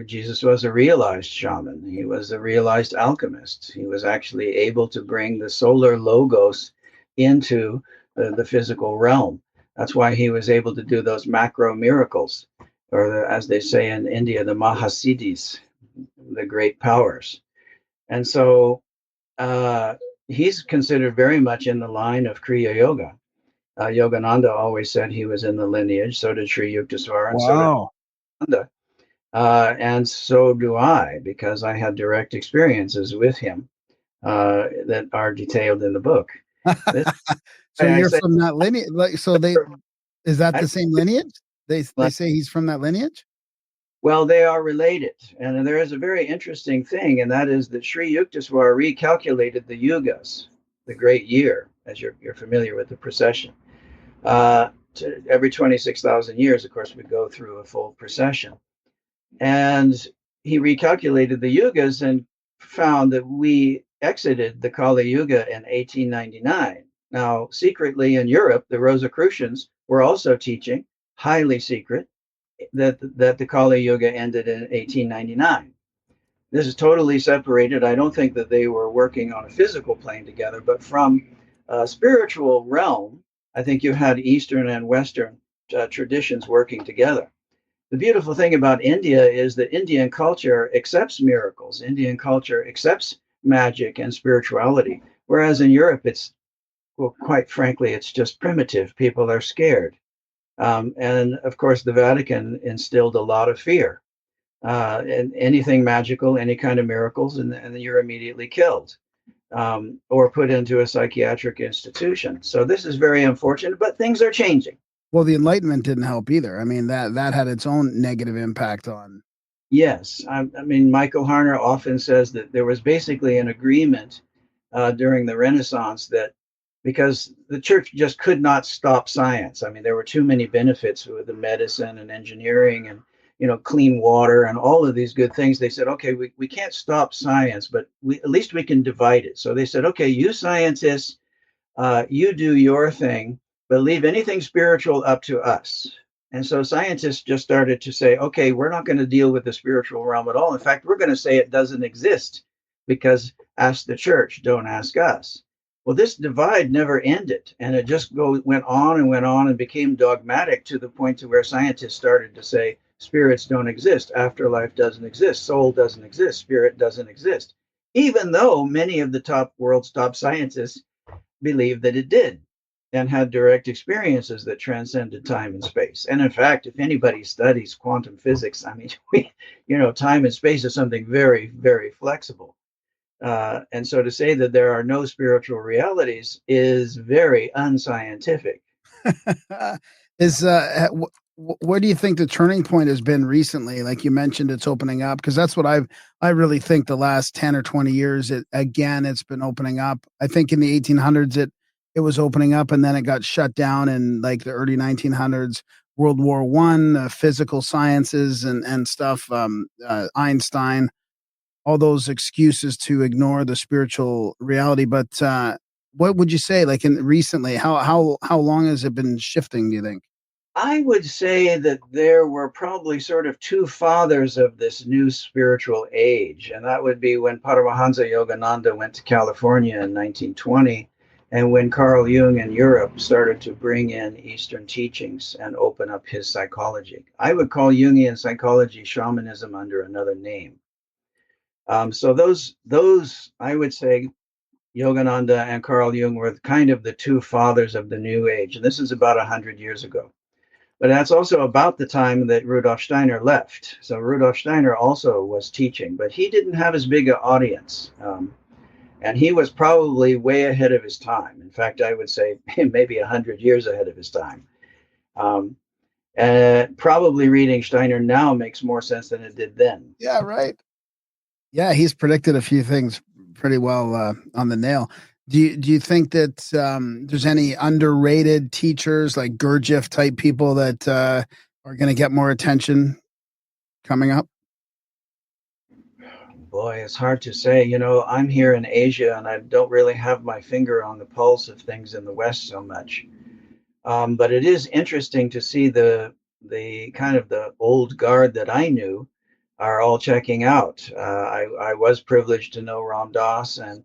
Jesus was a realized shaman. He was a realized alchemist. He was actually able to bring the solar logos into the physical realm. That's why he was able to do those macro miracles, or as they say in India, the Mahasiddhis, the great powers. And so uh, he's considered very much in the line of Kriya Yoga. Yogananda always said he was in the lineage. So did Sri Yukteswar, and so did Wow. Nanda. And so do I, because I had direct experiences with him that are detailed in the book. This, So I you're say, from that lineage. Like, so they is that I, the same lineage? They say he's from that lineage. well, they are related. And there is a very interesting thing, and that is that Sri Yukteswar recalculated the yugas, the great year, as you're familiar with the precession. Every 26,000 years, of course, we go through a full precession. And he recalculated the yugas and found that we exited the Kali Yuga in 1899. Now, secretly in Europe, the Rosicrucians were also teaching, highly secret, that the Kali Yuga ended in 1899. This is totally separated. I don't think that they were working on a physical plane together, but from a spiritual realm, I think you had Eastern and Western traditions working together. The beautiful thing about India is that Indian culture accepts miracles. Indian culture accepts magic and spirituality, whereas in Europe, well, quite frankly, it's just primitive. People are scared. And of course, the Vatican instilled a lot of fear. And anything magical, any kind of miracles, and then you're immediately killed or put into a psychiatric institution. So this is very unfortunate, but things are changing. Well, the Enlightenment didn't help either. I mean, that had its own negative impact on. Yes, I mean, Michael Harner often says that there was basically an agreement during the Renaissance that because the church just could not stop science. I mean, there were too many benefits with the medicine and engineering and clean water and all of these good things. They said, okay, we can't stop science, but at least we can divide it. So they said, okay, you scientists, you do your thing, but leave anything spiritual up to us. And so scientists just started to say, okay, we're not going to deal with the spiritual realm at all. In fact, we're going to say it doesn't exist because ask the church, don't ask us. Well, this divide never ended, and it just went on and became dogmatic to the point to where scientists started to say spirits don't exist, afterlife doesn't exist, soul doesn't exist, spirit doesn't exist, even though many of the world's top scientists believed that it did and had direct experiences that transcended time and space. And in fact, if anybody studies quantum physics, I mean, time and space is something very, very flexible. And so to say that there are no spiritual realities is very unscientific. Is where do you think the turning point has been recently? Like you mentioned, it's opening up, because that's what I really think the last 10 or 20 years, it's been opening up. I think in the 1800s it was opening up, and then it got shut down in like the early 1900s. World War One, physical sciences and stuff. Einstein, all those excuses to ignore the spiritual reality. But what would you say, like in recently, how long has it been shifting, do you think? I would say that there were probably sort of two fathers of this new spiritual age, and that would be when Paramahansa Yogananda went to California in 1920, and when Carl Jung in Europe started to bring in Eastern teachings and open up his psychology. I would call Jungian psychology shamanism under another name. So those I would say Yogananda and Carl Jung were kind of the two fathers of the New Age, and this is about 100 years ago. But that's also about the time that Rudolf Steiner left. So Rudolf Steiner also was teaching, but he didn't have as big an audience. And he was probably way ahead of his time. In fact, I would say maybe 100 years ahead of his time. And probably reading Steiner now makes more sense than it did then. Yeah, right. Yeah, he's predicted a few things pretty well on the nail. Do you think that there's any underrated teachers like Gurdjieff type people that are going to get more attention coming up? Boy, it's hard to say. I'm here in Asia, and I don't really have my finger on the pulse of things in the West so much. But it is interesting to see the kind of the old guard that I knew are all checking out. I was privileged to know Ram Dass, and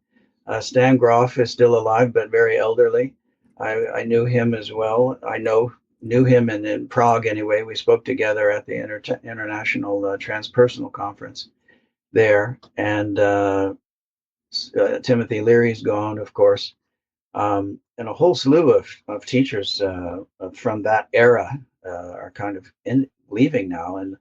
Stan Grof is still alive but very elderly. I knew him as well. Knew him in Prague anyway. We spoke together at the International Transpersonal Conference there, and Timothy Leary's gone, of course, and a whole slew of teachers from that era are kind of leaving now, and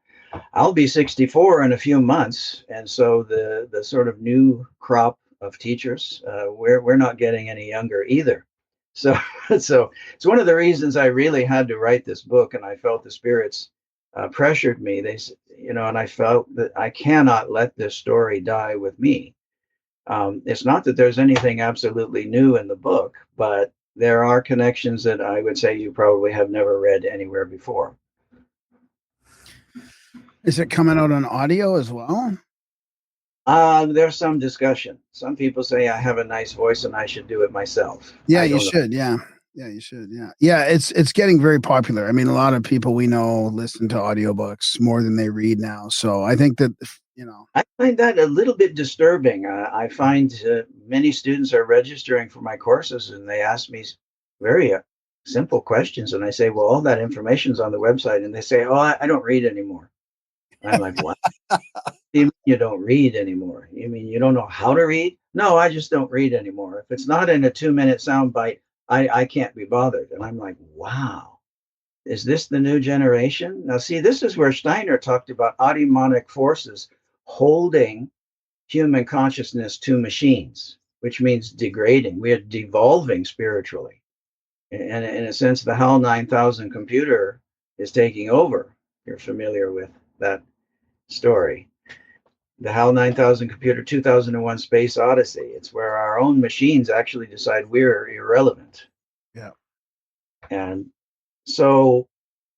I'll be 64 in a few months, and so the sort of new crop of teachers, we're not getting any younger either. So so it's one of the reasons I really had to write this book, and I felt the spirits pressured me. And I felt that I cannot let this story die with me. It's not that there's anything absolutely new in the book, but there are connections that I would say you probably have never read anywhere before. Is it coming out on audio as well? There's some discussion. Some people say I have a nice voice and I should do it myself. Yeah, you should. Yeah. Yeah, you should. Yeah. Yeah, it's getting very popular. I mean, a lot of people we know listen to audiobooks more than they read now. So I think that, I find that a little bit disturbing. I find many students are registering for my courses, and they ask me very simple questions. And I say, well, all that information's on the website. And they say, oh, I don't read anymore. And I'm like, what? You don't read anymore? You mean you don't know how to read? No, I just don't read anymore. If it's not in a 2-minute soundbite, I can't be bothered. And I'm like, wow, is this the new generation? Now, see, this is where Steiner talked about autonomic forces holding human consciousness to machines, which means degrading. We are devolving spiritually. And in a sense, the HAL 9000 computer is taking over. You're familiar with that story. The HAL 9000 computer, 2001 Space Odyssey. It's where our own machines actually decide we're irrelevant. Yeah. And so,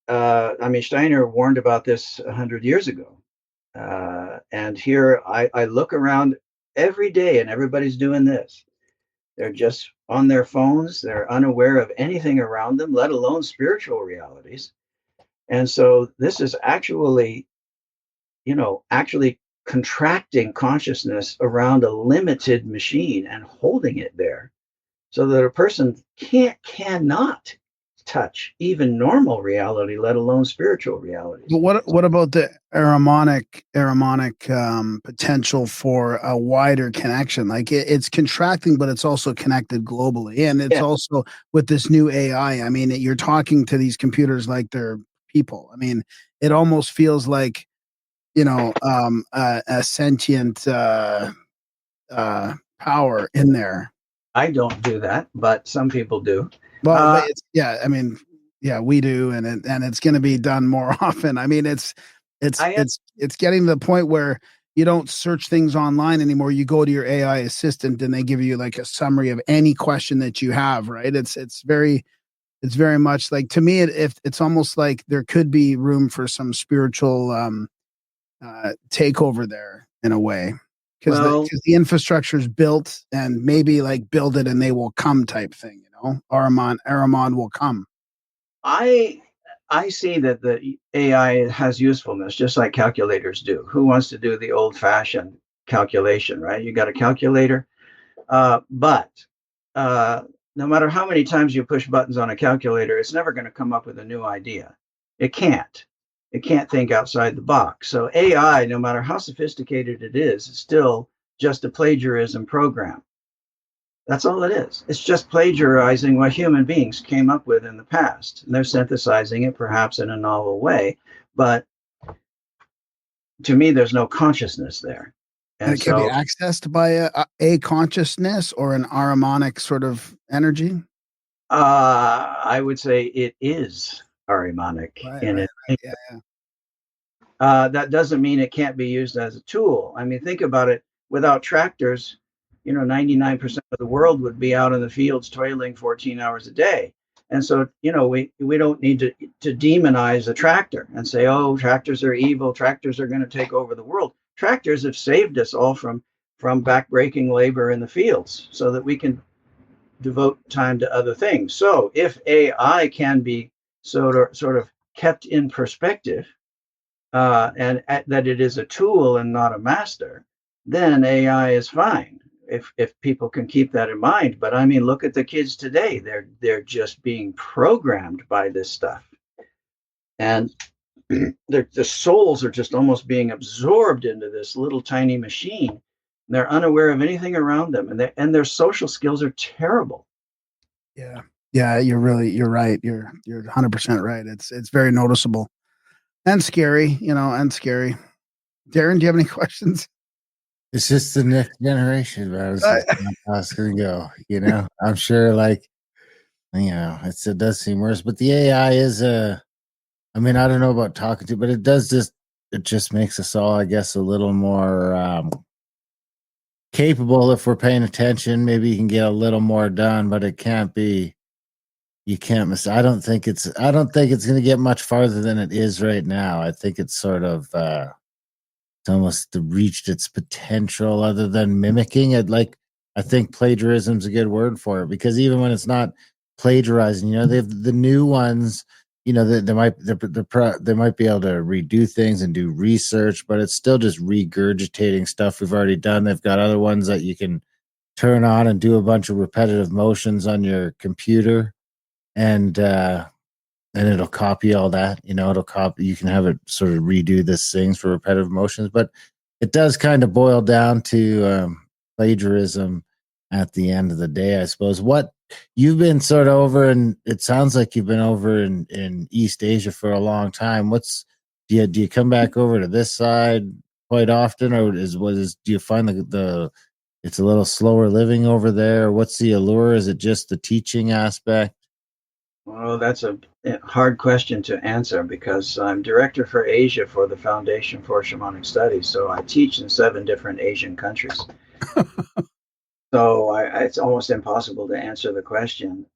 Steiner warned about this 100 years ago. And here I look around every day and everybody's doing this. They're just on their phones. They're unaware of anything around them, let alone spiritual realities. And so this is actually, actually contracting consciousness around a limited machine and holding it there so that a person cannot touch even normal reality, let alone spiritual realities. But what about the aramonic potential for a wider connection? Like it's contracting, but it's also connected globally, and it's Yeah, also with this new AI. I mean, you're talking to these computers like they're people. I mean, it almost feels like a sentient power in there. I don't do that, but some people do. Well, but Uh, it's yeah, I mean, yeah, we do, and it's going to be done more often. I mean, it's I it's it's getting to the point where you don't search things online anymore. You go to your AI assistant, and they give you like a summary of any question that you have. Right? It's very much like, to me, if it's almost like there could be room for some spiritual takeover there in a way, because well, the infrastructure is built, and maybe like build it and they will come type thing. Aramon will come. I I see that the AI has usefulness, just like calculators do. Who wants to do the old-fashioned calculation, right? You got a calculator, but uh, no matter how many times you push buttons on a calculator, it's never going to come up with a new idea. It can't. It can't think outside the box. So AI, no matter how sophisticated it is still just a plagiarism program. That's all it is. It's just plagiarizing what human beings came up with in the past. And they're synthesizing it perhaps in a novel way. But to me, there's no consciousness there. And And it can be so accessed by a consciousness or an Aramonic sort of energy. I would say it is Ahrimanic Right, in right, it. right. Yeah, That doesn't mean it can't be used as a tool. I mean, think about it. Without tractors, 99% of the world would be out in the fields toiling 14 hours a day. And so, we don't need to demonize a tractor and say, oh, tractors are evil. Tractors are going to take over the world. Tractors have saved us all from backbreaking labor in the fields so that we can devote time to other things. So if AI can be sort of kept in perspective, and that it is a tool and not a master, then AI is fine if people can keep that in mind. But I mean, look at the kids today; they're just being programmed by this stuff, and the souls are just almost being absorbed into this little tiny machine. They're unaware of anything around them, and their social skills are terrible. yeah, yeah. You're right. You're 100% right. It's very noticeable and scary, and scary. Darren, do you have any questions? It's just the next generation, man. It's Uh, just not how it's gonna go. I'm sure, like, it does seem worse, but the AI is I mean, I don't know about talking to, but it just makes us all, I guess, a little more capable if we're paying attention. Maybe you can get a little more done, but it can't be. You can't miss. I don't think it's going to get much farther than it is right now. I think it's sort of. It's almost reached its potential other than mimicking it. Like, I think plagiarism's a good word for it, because even when it's not plagiarizing, they have the new ones, they might be able to redo things and do research, but it's still just regurgitating stuff we've already done. They've got other ones that you can turn on and do a bunch of repetitive motions on your computer, and it'll copy all that. It'll copy. You can have it sort of redo this things for repetitive motions, but it does kind of boil down to plagiarism at the end of the day, I suppose. What you've been sort of over, and it sounds like you've been over in East Asia for a long time. Do you come back over to this side quite often, or do you find the it's a little slower living over there? What's the allure? Is it just the teaching aspect? Well, that's a hard question to answer because I'm director for Asia for the Foundation for Shamanic Studies. So I teach in 7 different Asian countries. So it's almost impossible to answer the question.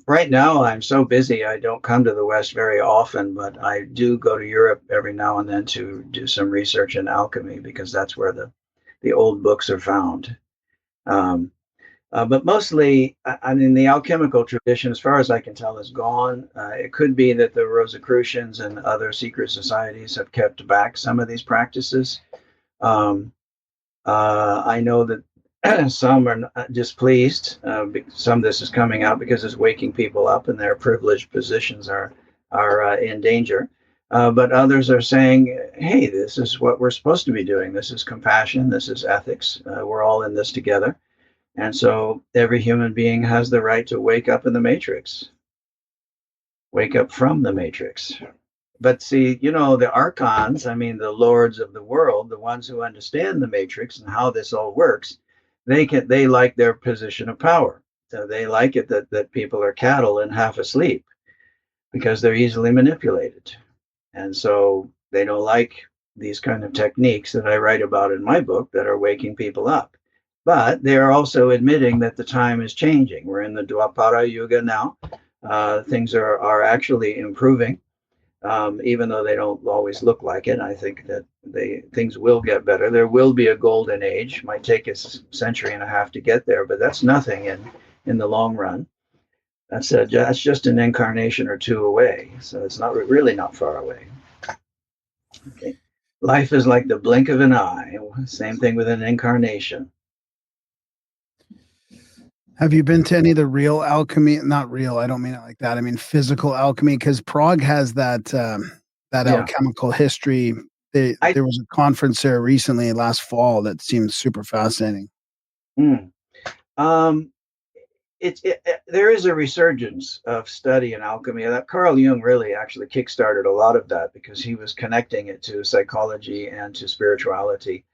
Right now, I'm so busy, I don't come to the West very often, but I do go to Europe every now and then to do some research in alchemy because that's where the old books are found. Um, But mostly, I mean, the alchemical tradition, as far as I can tell, is gone. It could be that the Rosicrucians and other secret societies have kept back some of these practices. Um, I know that some are displeased. Some of this is coming out because it's waking people up, and their privileged positions are in danger. But others are saying, "Hey, this is what we're supposed to be doing. This is compassion. This is ethics. We're all in this together." And so every human being has the right to wake up in the matrix, wake up from the matrix. But see, the archons, I mean, the lords of the world, the ones who understand the matrix and how this all works, they like their position of power. So they like it that people are cattle and half asleep because they're easily manipulated. And so they don't like these kind of techniques that I write about in my book that are waking people up. But they are also admitting that the time is changing. We're in the Dwapara Yuga now. Things are actually improving, even though they don't always look like it. I think that things will get better. There will be a golden age. Might take a century and a half to get there, but that's nothing in the long run. That's just an incarnation or two away. So it's not really not far away. Okay. Life is like the blink of an eye. Same thing with an incarnation. Have you been to any of the real alchemy? Not real, I don't mean it like that. I mean physical alchemy, because Prague has that Yeah. alchemical history. There was a conference there recently last fall that seemed super fascinating. Um, there is a resurgence of study in alchemy. That Carl Jung really actually kickstarted a lot of that because he was connecting it to psychology and to spirituality.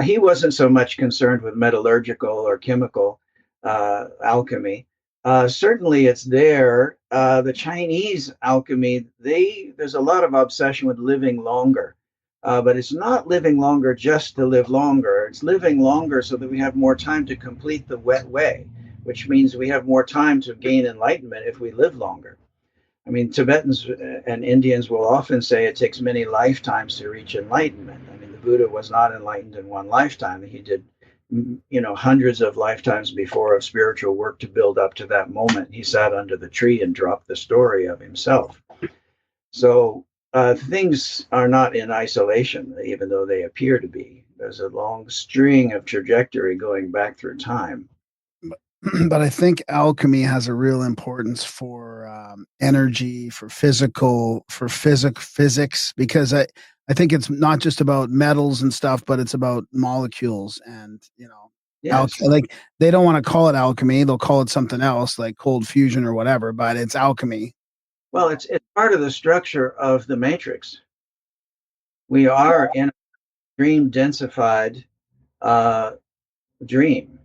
He wasn't so much concerned with metallurgical or chemical alchemy. Certainly, it's there. The Chinese alchemy, there's a lot of obsession with living longer, but it's not living longer just to live longer. It's living longer so that we have more time to complete the wet way, which means we have more time to gain enlightenment if we live longer. I mean, Tibetans and Indians will often say it takes many lifetimes to reach enlightenment. I mean, the Buddha was not enlightened in one lifetime. He did, hundreds of lifetimes before of spiritual work to build up to that moment. He sat under the tree and dropped the story of himself. So things are not in isolation, even though they appear to be. There's a long string of trajectory going back through time. But I think alchemy has a real importance for energy, for physics, because I think it's not just about metals and stuff, but it's about molecules and Yes. like they don't want to call it alchemy; they'll call it something else, like cold fusion or whatever. But it's alchemy. Well, it's part of the structure of the matrix. We are in a dream densified dream.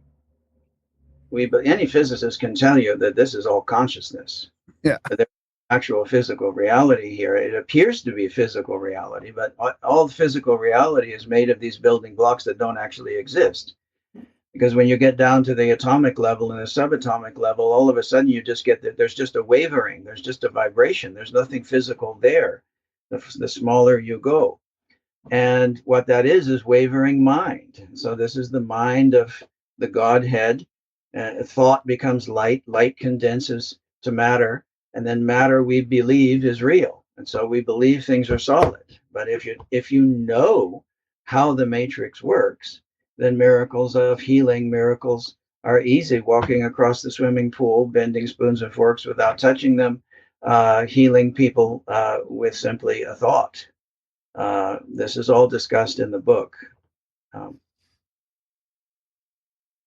But any physicist can tell you that this is all consciousness. Yeah. There's actual physical reality here. It appears to be physical reality, but all physical reality is made of these building blocks that don't actually exist. Because when you get down to the atomic level and the subatomic level, all of a sudden you just get that there's just a wavering, there's just a vibration, there's nothing physical there. The smaller you go. And what that is wavering mind. So this is the mind of the Godhead. Thought becomes light, light condenses to matter, and then matter we believe is real. And so we believe things are solid. But if you know how the matrix works, then miracles of healing, miracles are easy. Walking across the swimming pool, bending spoons and forks without touching them, healing people with simply a thought. This is all discussed in the book.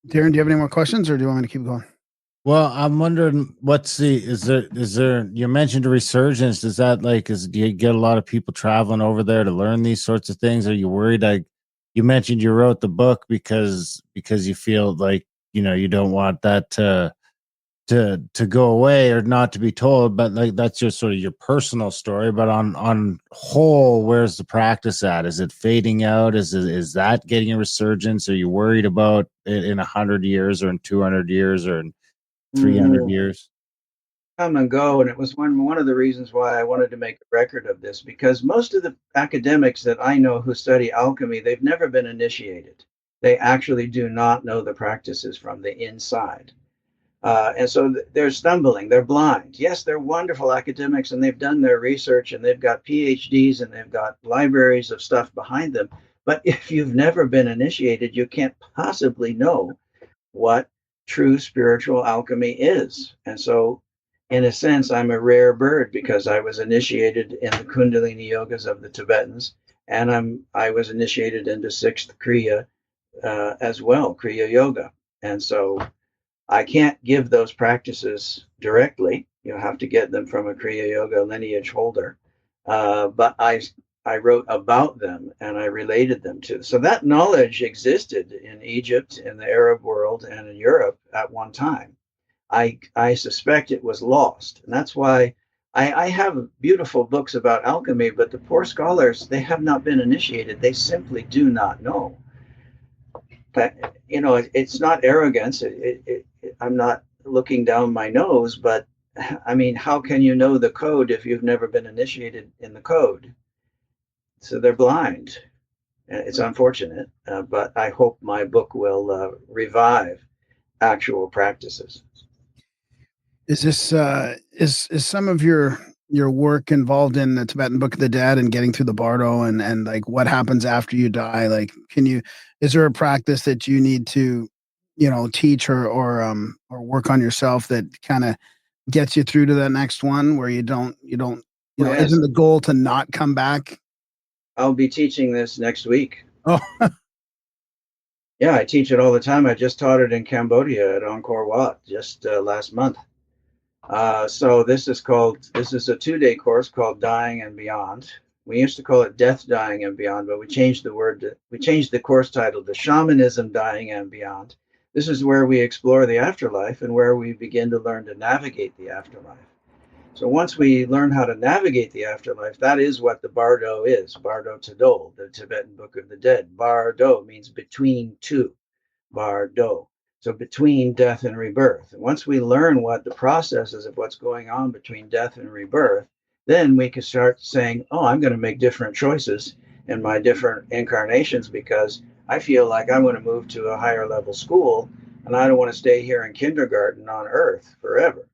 Darren, do you have any more questions, or do you want me to keep going? Well, I'm wondering is there you mentioned a resurgence. Does that do you get a lot of people traveling over there to learn these sorts of things? Are you worried? You mentioned you wrote the book because you feel like, you don't want that to go away or not to be told, but that's just sort of your personal story. But on whole, where's the practice at? Is it fading out? Is that getting a resurgence? Are you worried about it in 100 years or in 200 years or in 300 years? Come and go, and it was one of the reasons why I wanted to make a record of this, because most of the academics that I know who study alchemy, they've never been initiated. They actually do not know the practices from the inside. And so they're stumbling, they're blind. Yes, they're wonderful academics and they've done their research and they've got PhDs and they've got libraries of stuff behind them. But if you've never been initiated, you can't possibly know what true spiritual alchemy is. And so, in a sense, I'm a rare bird because I was initiated in the Kundalini yogas of the Tibetans, and I was initiated into sixth Kriya as well, Kriya yoga. And so I can't give those practices directly. You have to get them from a Kriya Yoga lineage holder. But I wrote about them and I related them to. So that knowledge existed in Egypt, in the Arab world, and in Europe at one time. I suspect it was lost. And that's why I have beautiful books about alchemy, but the poor scholars, they have not been initiated. They simply do not know. But, it's not arrogance. I'm not looking down my nose, but I mean, how can you know the code if you've never been initiated in the code? So they're blind. It's unfortunate, but I hope my book will revive actual practices. Is this is some of your work involved in the Tibetan Book of the Dead and getting through the Bardo and like what happens after you die? Like, is there a practice that you need to, teach or work on yourself that kind of gets you through to that next one where you don't, Yes. isn't the goal to not come back? I'll be teaching this next week. Oh, Yeah, I teach it all the time. I just taught it in Cambodia at Angkor Wat just last month. So this is a 2-day course called Dying and Beyond. We used to call it Death, Dying and Beyond, but we changed the course title to Shamanism, Dying and Beyond. This is where we explore the afterlife and where we begin to learn to navigate the afterlife. So once we learn how to navigate the afterlife, that is what the Bardo is, Bardo Tadol, the Tibetan Book of the Dead. Bardo means between two, Bardo. So between death and rebirth. And once we learn what the processes of what's going on between death and rebirth, then we can start saying, oh, I'm going to make different choices in my different incarnations because I feel like I want to move to a higher level school and I don't want to stay here in kindergarten on earth forever.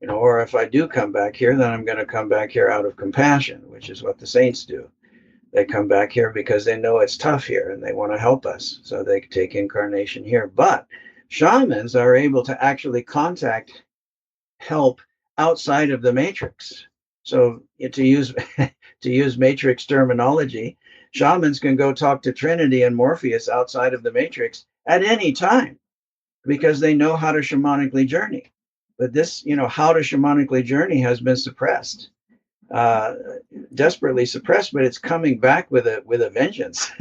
Or if I do come back here, then I'm going to come back here out of compassion, which is what the saints do. They come back here because they know it's tough here and they want to help us. So they take incarnation here. But shamans are able to actually contact help outside of the matrix. So to use matrix terminology, shamans can go talk to Trinity and Morpheus outside of the matrix at any time because they know how to shamanically journey. But this, how to shamanically journey has been suppressed, desperately suppressed, but it's coming back with a vengeance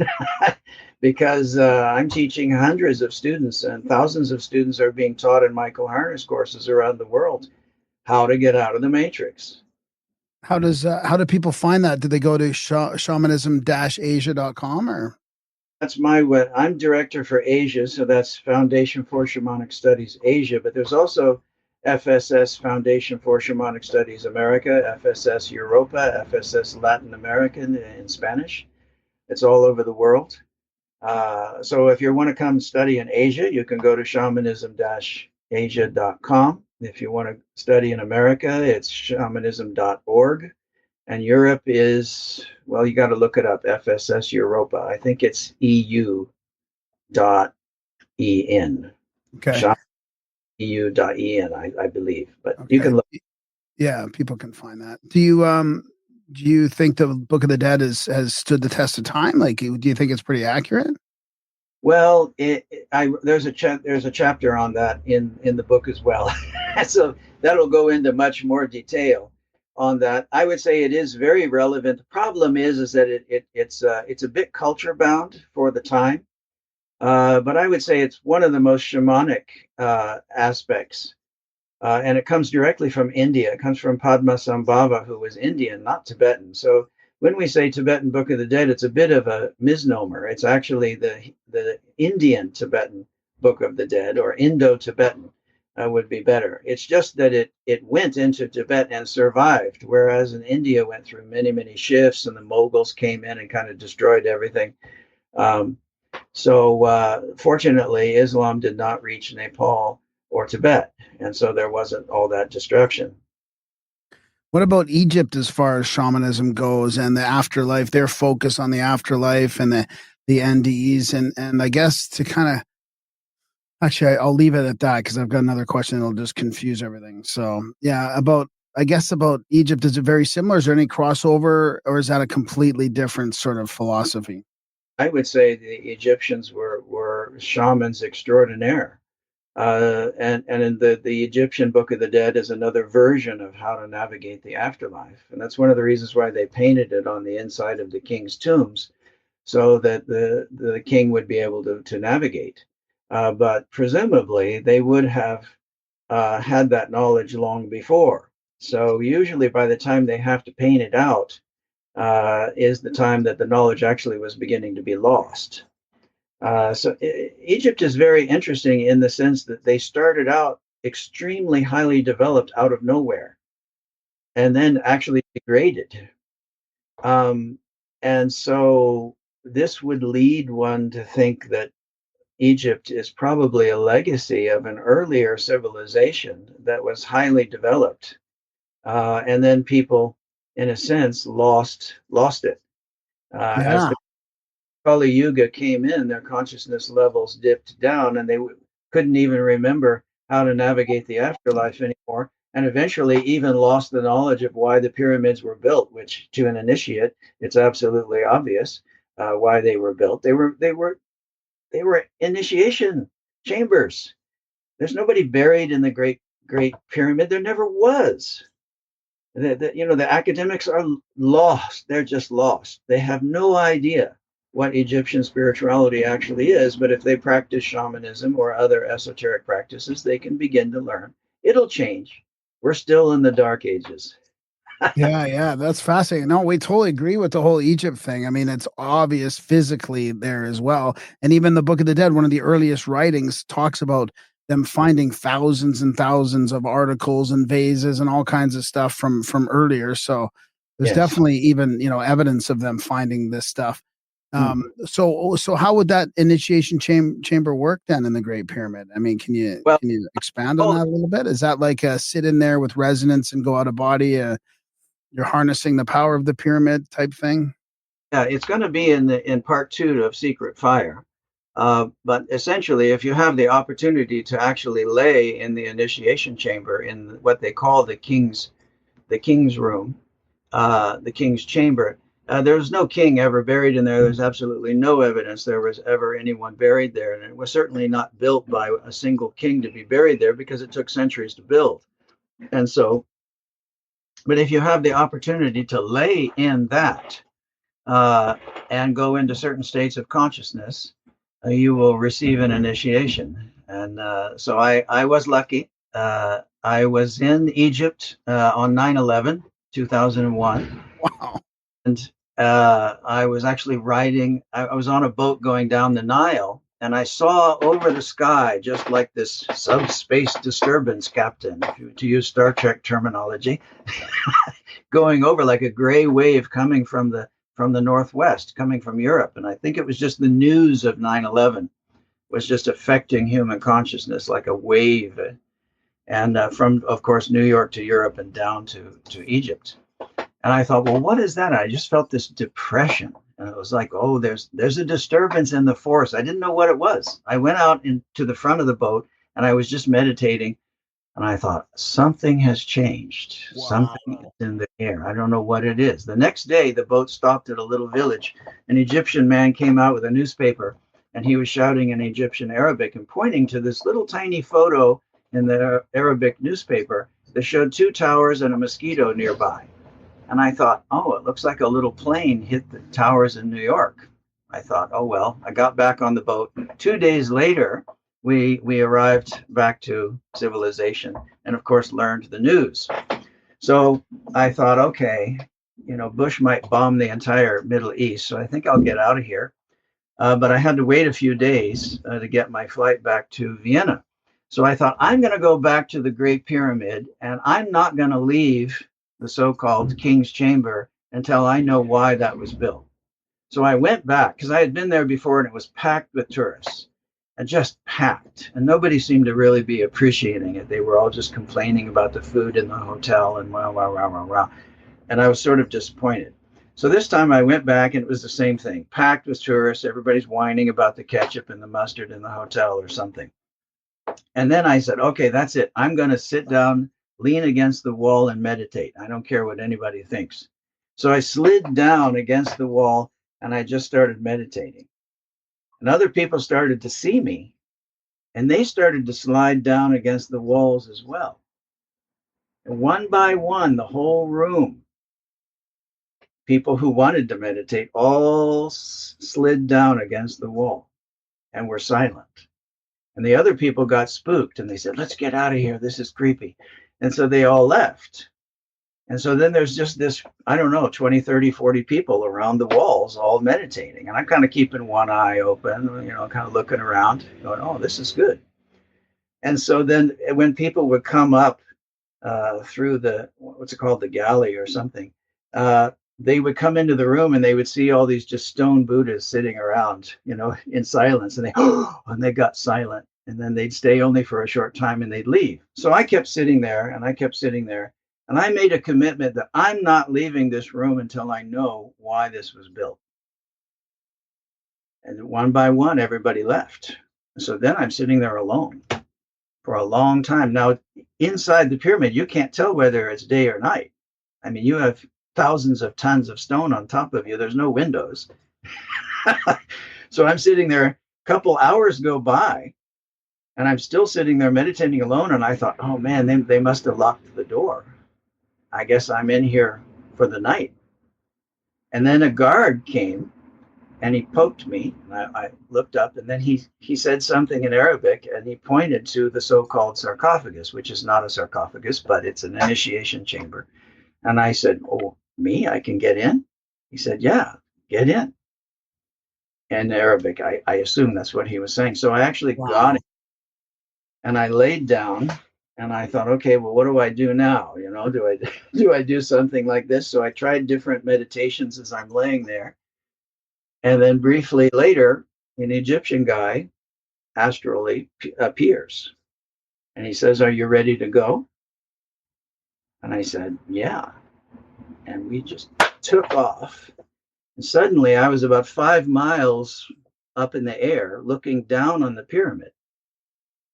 because I'm teaching hundreds of students and thousands of students are being taught in Michael Harness courses around the world how to get out of the matrix. how do people find that? Do they go to shamanism-asia.com or? That's I'm director for Asia, so that's Foundation for Shamanic Studies Asia, but there's also FSS, Foundation for Shamanic Studies America, FSS Europa, FSS Latin American in Spanish. It's all over the world. So if you want to come study in Asia, you can go to shamanism-asia.com. If you want to study in America, it's shamanism.org. And Europe is, well, you got to look it up, FSS Europa. I think it's EU.en. Okay. EU.en, I believe, but Okay. you can look. Yeah, people can find that. Do you think the Book of the Dead has stood the test of time? Like, do you think it's pretty accurate? Well, there's a chapter on that in the book as well, so that'll go into much more detail on that. I would say it is very relevant. The problem is that it's a bit culture bound for the time, but I would say it's one of the most shamanic aspects. And it comes directly from India. It comes from Padmasambhava, who was Indian, not Tibetan. So when we say Tibetan Book of the Dead, it's a bit of a misnomer. It's actually the Indian Tibetan Book of the Dead, or Indo-Tibetan would be better. It's just that it went into Tibet and survived, whereas in India went through many, many shifts, and the Moguls came in and kind of destroyed everything. So fortunately, Islam did not reach Nepal or Tibet, and so there wasn't all that destruction. What about Egypt as far as shamanism goes and the afterlife, their focus on the afterlife and the NDEs and I guess to kind of actually I'll leave it at that because I've got another question that'll just confuse everything. So yeah, about I guess about Egypt, is it very similar? Is there any crossover or is that a completely different sort of philosophy? I would say the Egyptians were shamans extraordinaire. And in the Egyptian Book of the Dead is another version of how to navigate the afterlife. And that's one of the reasons why they painted it on the inside of the king's tombs, so that the king would be able to navigate. But presumably, they would have had that knowledge long before. So usually, by the time they have to paint it out, is the time that the knowledge actually was beginning to be lost. So Egypt is very interesting in the sense that they started out extremely highly developed out of nowhere and then actually degraded. Um, and so this would lead one to think that Egypt is probably a legacy of an earlier civilization that was highly developed. And then people, in a sense, lost it. As Yeah. the Kali Yuga came in, their consciousness levels dipped down, and they couldn't even remember how to navigate the afterlife anymore. And eventually, even lost the knowledge of why the pyramids were built. Which, to an initiate, it's absolutely obvious why they were built. They were initiation chambers. There's nobody buried in the Great Pyramid. There never was. The academics are lost. They're just lost. They have no idea what Egyptian spirituality actually is. But if they practice shamanism or other esoteric practices, they can begin to learn. It'll change. We're still in the dark ages. Yeah, yeah, that's fascinating. No, we totally agree with the whole Egypt thing. I mean, it's obvious physically there as well. And even the Book of the Dead, one of the earliest writings, talks about them finding thousands and thousands of articles and vases and all kinds of stuff from earlier. So there's Yes. definitely even, evidence of them finding this stuff. Hmm. So how would that initiation chamber work then in the Great Pyramid? I mean, can you Well, can you expand on oh, that a little bit? Is that like a sit in there with resonance and go out of body? You're harnessing the power of the pyramid type thing? yeah, it's going to be in part two of Secret Fire. But essentially, if you have the opportunity to actually lay in the initiation chamber in what they call the king's room, the king's chamber. There's no king ever buried in there. There's absolutely no evidence there was ever anyone buried there. And it was certainly not built by a single king to be buried there because it took centuries to build. And so, but if you have the opportunity to lay in that uh, and go into certain states of consciousness, you will receive an initiation. And so I was lucky. I was in Egypt on 9/11, 2001. Wow. And I was actually I was on a boat going down the Nile, and I saw over the sky, just like this subspace disturbance, Captain, to use Star Trek terminology, going over like a gray wave coming from the northwest, coming from Europe. And I think it was just the news of 9/11 was just affecting human consciousness like a wave, and from, of course, New York to Europe and down to Egypt. And I thought, well, what is that? I just felt this depression. And it was like, oh, there's a disturbance in the force. I didn't know what it was. I went out into the front of the boat and I was just meditating. And I thought, something has changed. Wow. Something is in the air. I don't know what it is. The next day, the boat stopped at a little village. An Egyptian man came out with a newspaper and he was shouting in Egyptian Arabic and pointing to this little tiny photo in the Arabic newspaper that showed two towers and a mosquito nearby. And I thought, oh, it looks like a little plane hit the towers in New York. I thought, oh, well, I got back on the boat. 2 days later, we arrived back to civilization and, of course, learned the news. So I thought, okay, Bush might bomb the entire Middle East. So I think I'll get out of here. But I had to wait a few days to get my flight back to Vienna. So I thought, I'm going to go back to the Great Pyramid and I'm not going to leave the so-called King's Chamber until I know why that was built. So I went back because I had been there before and it was packed with tourists and just packed. And nobody seemed to really be appreciating it. They were all just complaining about the food in the hotel and wow, wow, wow, wow, wow. And I was sort of disappointed. So this time I went back and it was the same thing, packed with tourists. Everybody's whining about the ketchup and the mustard in the hotel or something. And then I said, okay, that's it. I'm going to sit down, lean against the wall and meditate. I don't care what anybody thinks. So I slid down against the wall and I just started meditating. And other people started to see me and they started to slide down against the walls as well. And one by one, the whole room, people who wanted to meditate all slid down against the wall and were silent. And the other people got spooked and they said, let's get out of here. This is creepy. And so they all left. And so then there's just this, I don't know, 20, 30, 40 people around the walls all meditating. And I'm kind of keeping one eye open, kind of looking around, going, oh, this is good. And so then when people would come up through the, what's it called, the galley or something, they would come into the room and they would see all these just stone Buddhas sitting around, in silence. And and they got silent. And then they'd stay only for a short time and they'd leave. So I kept sitting there and I kept sitting there. And I made a commitment that I'm not leaving this room until I know why this was built. And one by one, everybody left. So then I'm sitting there alone for a long time. Now, inside the pyramid, you can't tell whether it's day or night. I mean, you have thousands of tons of stone on top of you. There's no windows. So I'm sitting there, a couple hours go by, and I'm still sitting there meditating alone. And I thought, oh man, they must have locked the door. I guess I'm in here for the night. And then a guard came and he poked me. And I looked up and then he said something in Arabic and he pointed to the so-called sarcophagus, which is not a sarcophagus, but it's an initiation chamber. And I said, oh, me? I can get in? He said, yeah, get in. In Arabic, I assume that's what he was saying. So I actually got it and I laid down. And I thought, okay, well, what do I do now? Do I do something like this? So I tried different meditations as I'm laying there. And then briefly later, an Egyptian guy astrally appears. And he says, are you ready to go? And I said, yeah. And we just took off. And suddenly I was about 5 miles up in the air looking down on the pyramid.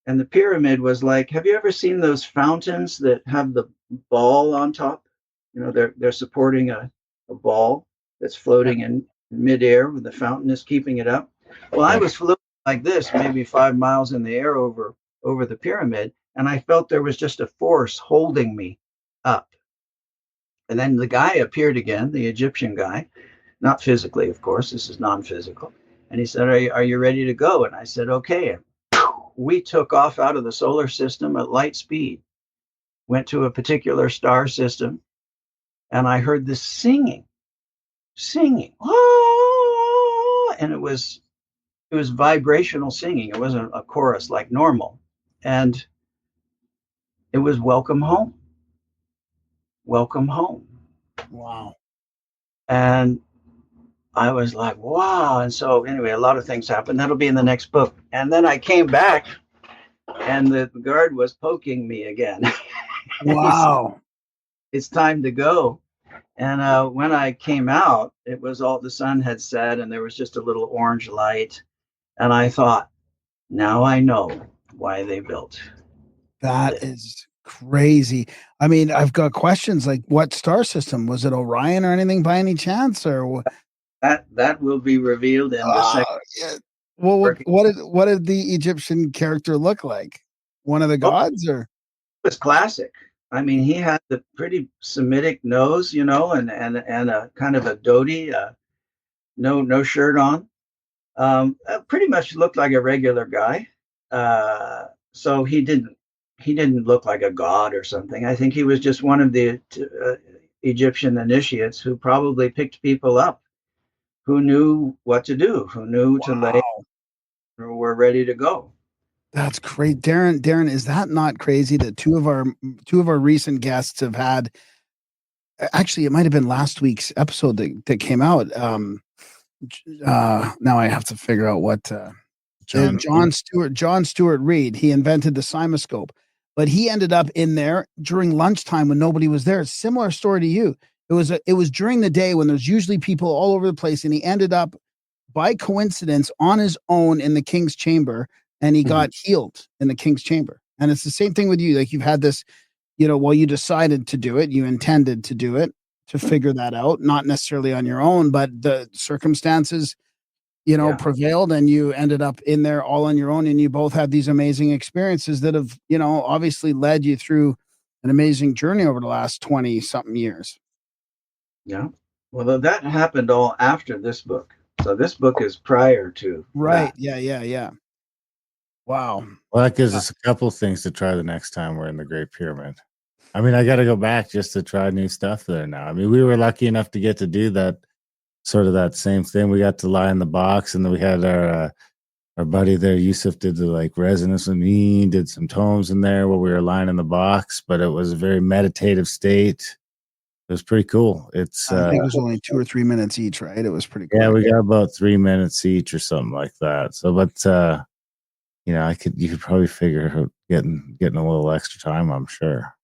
And the pyramid was like, have you ever seen those fountains that have the ball on top? They're supporting a ball that's floating in midair when the fountain is keeping it up. Well, I was floating like this, maybe 5 miles in the air over the pyramid. And I felt there was just a force holding me up. And then the guy appeared again, the Egyptian guy, not physically, of course, this is non-physical. And he said, are you ready to go? And I said, okay. We took off out of the solar system at light speed, went to a particular star system, and I heard this singing, ah! And it was vibrational singing. It wasn't a chorus like normal. And it was welcome home. Welcome home. Wow. And I was like, wow. And so anyway, a lot of things happened. That'll be in the next book. And then I came back and the guard was poking me again. Wow. It's time to go. And when I came out, it was all, the sun had set and there was just a little orange light. And I thought, now I know why they built. That is crazy. I mean, I've got questions like, what star system? Was it Orion or anything by any chance? Or that will be revealed in the second. Yeah. Well, what did the Egyptian character look like? One of the gods, or? It was classic. I mean, he had the pretty Semitic nose, and a kind of a dhoti, no shirt on. Pretty much looked like a regular guy. So he didn't look like a god or something. I think he was just one of the Egyptian initiates who probably picked people up who knew what to do, who knew to lay, who were ready to go. That's great. Darren, is that not crazy that two of our recent guests have had, actually, it might have been last week's episode that came out. now I have to figure out what John Stewart Reed. He invented the cymoscope, but he ended up in there during lunchtime when nobody was there. Similar story to you. It was during the day when there's usually people all over the place, and he ended up by coincidence on his own in the king's chamber, and he got healed in the king's chamber. And it's the same thing with you. Like, you've had this, well, you decided to do it, you intended to do it, to figure that out, not necessarily on your own, but the circumstances, prevailed, and you ended up in there all on your own. And you both had these amazing experiences that have, obviously led you through an amazing journey over the last 20 something years. Yeah. Well, that happened all after this book. So this book is prior to. Right. that. Yeah. Wow. Well, that gives us a couple things to try the next time we're in the Great Pyramid. I mean, I got to go back just to try new stuff there now. I mean, we were lucky enough to get to do that, sort of that same thing. We got to lie in the box, and then we had our buddy there, Yusuf, did the resonance with me, did some tomes in there while we were lying in the box, but it was a very meditative state. It was pretty cool. I think it was only 2 or 3 minutes each, right? It was pretty cool. Yeah, we got about 3 minutes each or something like that. So, but you could probably figure getting a little extra time, I'm sure.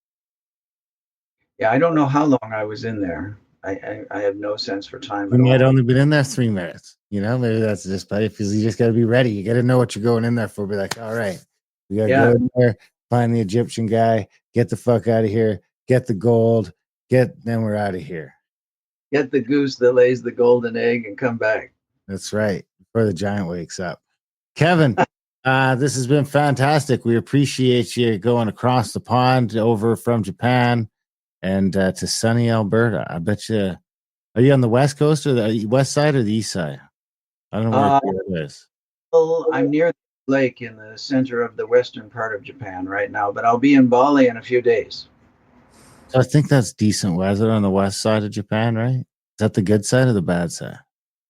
Yeah, I don't know how long I was in there. I have no sense for time. We might only been in there 3 minutes. Maybe that's just because you just got to be ready. You got to know what you're going in there for. Be like, all right, we got to go in there, find the Egyptian guy, get the fuck out of here, get the gold, then we're out of here. Get the goose that lays the golden egg and come back. That's right. Before the giant wakes up. Kevin, this has been fantastic. We appreciate you going across the pond over from Japan and to sunny Alberta. I bet you, are you on the west coast or the west side or the east side? I don't know where it is. Well, I'm near the lake in the center of the western part of Japan right now, but I'll be in Bali in a few days. So I think that's decent weather on the west side of Japan, right? Is that the good side or the bad side?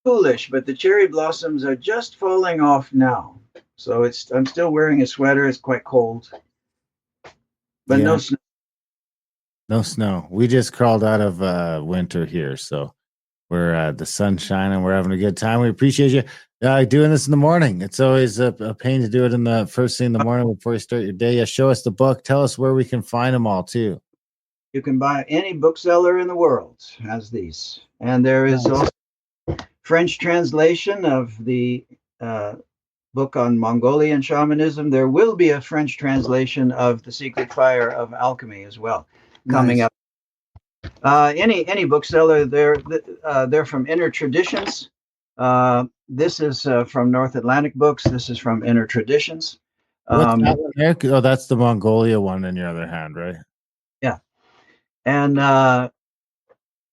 Foolish, but the cherry blossoms are just falling off now. So I'm still wearing a sweater. It's quite cold. But no snow. No snow. We just crawled out of winter here, so we're the sun's shining. We're having a good time. We appreciate you doing this in the morning. It's always a pain to do it in the first thing in the morning before you start your day. Yeah, show us the book. Tell us where we can find them all too. You can buy any bookseller in the world has these, and there is also French translation of the book on Mongolian shamanism. There will be a French translation of The Secret Fire of Alchemy as well coming up. Any bookseller, they're from Inner Traditions. This is from North Atlantic Books. This is from Inner Traditions. What's that one there? Oh, that's the Mongolia one in your other hand, right? Yeah. And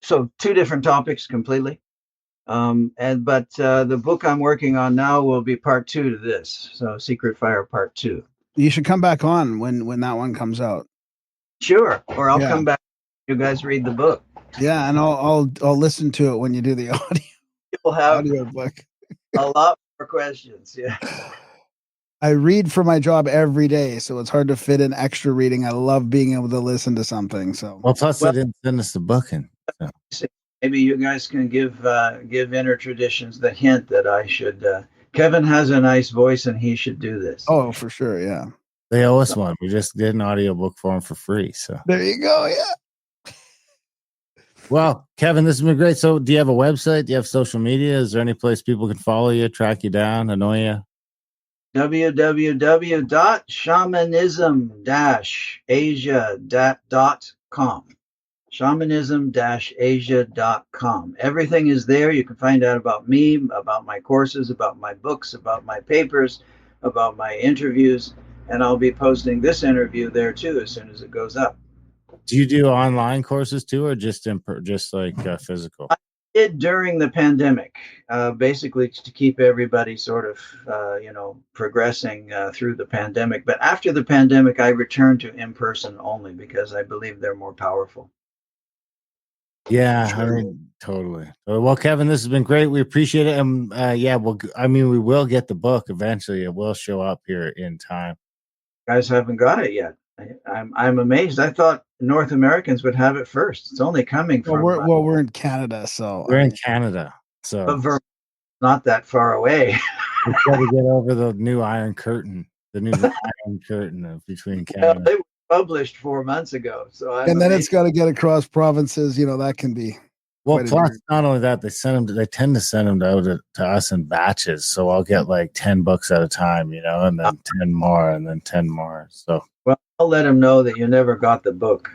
so 2 different topics completely. But the book I'm working on now will be part 2 to this. So Secret Fire part 2. You should come back on when that one comes out. Sure. Or I'll come back. You guys read the book. Yeah, and I'll listen to it when you do the audio. You'll have audio book. a lot more questions. Yeah. I read for my job every day, so it's hard to fit in extra reading. I love being able to listen to something. So they didn't send us the booking. So. Maybe you guys can give Inner Traditions the hint that I should. Kevin has a nice voice, and he should do this. Oh, for sure, yeah. They owe us one. We just did an audiobook for him for free. So there you go. Yeah. Well, Kevin, this has been great. So, do you have a website? Do you have social media? Is there any place people can follow you, track you down, annoy you? www.shamanism-asia.com. shamanism-asia.com. Everything is there. You can find out about me, about my courses, about my books, about my papers, about my interviews, and I'll be posting this interview there too as soon as it goes up. Do you do online courses too, or just physical? I did during the pandemic, basically to keep everybody sort of, progressing through the pandemic. But after the pandemic, I returned to in-person only because I believe they're more powerful. Yeah, I mean, totally. Well, Kevin, this has been great. We appreciate it. And we will get the book eventually. It will show up here in time. You guys haven't got it yet. I'm amazed. I thought North Americans would have it first. It's only coming from. We're in Canada, so we're in Canada. So not that far away. We got to get over the new Iron Curtain, the new Iron Curtain of between Well, Canada. it was published 4 months ago, so I'm And then amazed. it's got to get across provinces. That can be. Well, quite a plus journey. not only that, they tend to send them out to us in batches. So I'll get like 10 books at a time, and then 10 more, and then 10 more. So Well, I'll let him know that you never got the book.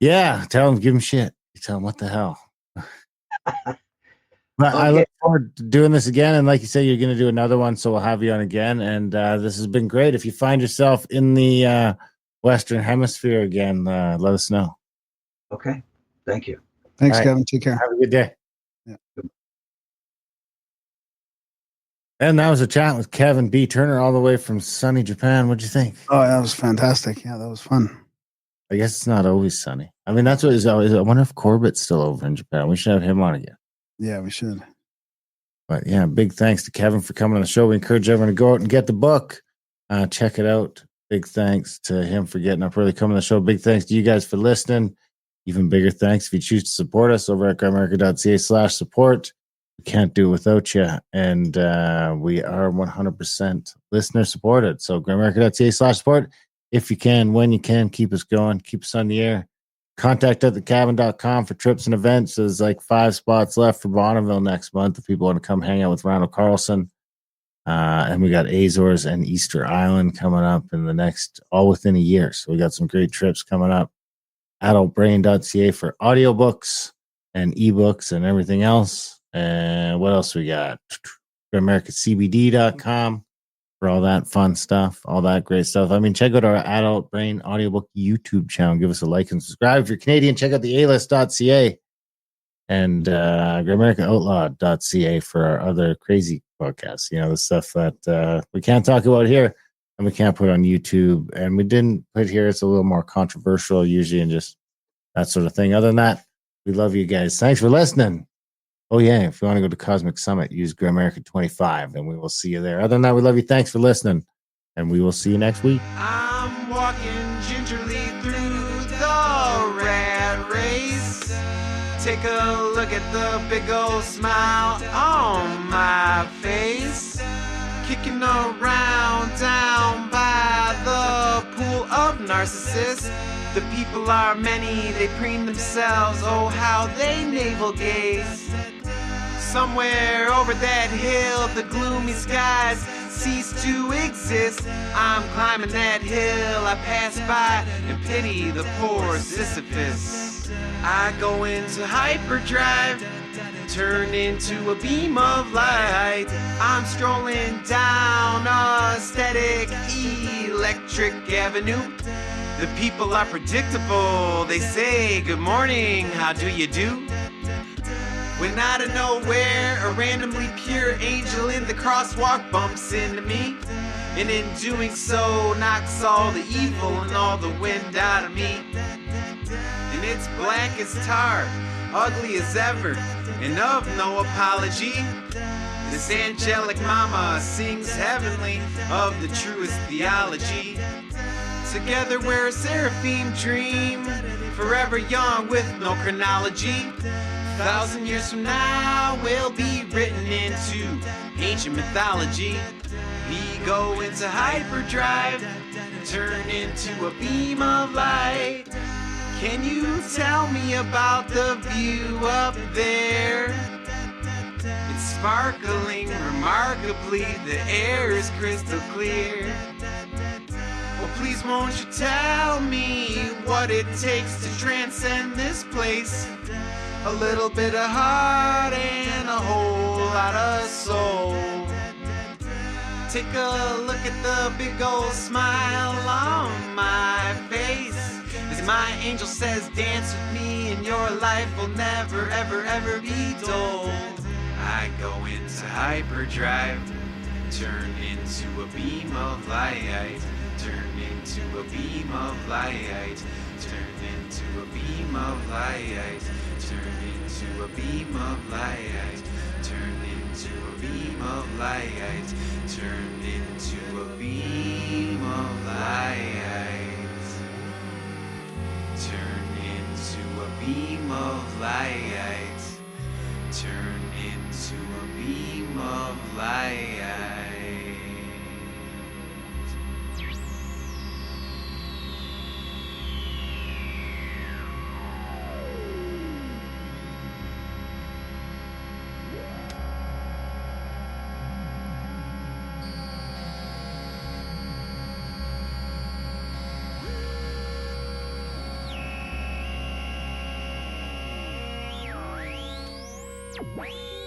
yeah, tell them, give them shit. You tell them what the hell. But I Okay. look forward to doing this again. And like you say, you're going to do another one. So we'll have you on again. And this has been great. If you find yourself in the Western Hemisphere again, let us know. Okay. Thank you. Thanks, All right. Kevin. Take care. Have a good day. Yeah. And that was a chat with Kevin B. Turner all the way from sunny Japan. What'd you think? Oh, that was fantastic. Yeah, that was fun. I guess it's not always sunny. I mean, that's what is always. I wonder if Corbett's still over in Japan. We should have him on again. Yeah, we should. But yeah, big thanks to Kevin for coming on the show. We encourage everyone to go out and get the book. Check it out. Big thanks to him for getting up early, coming on the show. Big thanks to you guys for listening. Even bigger thanks if you choose to support us over at grimerica.ca/support. We can't do it without you. And we are 100% listener supported. So grimerica.ca/support. If you can, when you can, keep us going, keep us on the air. Contact at thecabin.com for trips and events. There's like 5 spots left for Bonneville next month if people want to come hang out with Ronald Carlson. And we got Azores and Easter Island coming up in the next, all within a year. So we got some great trips coming up. Adultbrain.ca for audiobooks and ebooks and everything else. And what else we got? AmericaCBD.com for all that fun stuff, all that great stuff. I mean, check out our Adult Brain audiobook YouTube channel. Give us a like and subscribe. If you're Canadian, check out the alist.ca and GrimericaOutlaw.ca for our other crazy podcasts. The stuff that we can't talk about here and we can't put on YouTube. And we didn't put here. It's a little more controversial usually and just that sort of thing. Other than that, we love you guys. Thanks for listening. Oh, yeah. If you want to go to Cosmic Summit, use Grimerica 25 and we will see you there. Other than that, we love you. Thanks for listening. And we will see you next week. I'm walking gingerly through the rat race. Take a look at the big old smile on my face. Kicking around down by the pool of narcissists. The people are many, they preen themselves, oh how they navel gaze. Somewhere over that hill, the gloomy skies cease to exist. I'm climbing that hill, I pass by and pity the poor Sisyphus. I go into hyperdrive, turn into a beam of light. I'm strolling down a static electric avenue. The people are predictable, they say good morning, how do you do? When out of nowhere, a randomly pure angel in the crosswalk bumps into me. And in doing so, knocks all the evil and all the wind out of me. And it's black as tar, ugly as ever, and of no apology. This angelic mama sings heavenly of the truest theology. Together we're a seraphim dream, forever young with no chronology. 1,000 years from now we'll be written into ancient mythology. We go into hyperdrive, turn into a beam of light. Can you tell me about the view up there? It's sparkling remarkably, the air is crystal clear. Well, please won't you tell me what it takes to transcend this place? A little bit of heart and a whole lot of soul. Take a look at the big old smile on my face. As my angel says, dance with me and your life will never, ever, ever be dull. I go into hyperdrive, turn into a beam of light. Turn into a beam of light. Turn into a beam of light. Turn into a beam of light. Turn into a beam of light. Turn into a beam of light. Turn into a beam of light. Turn into a beam of Bye.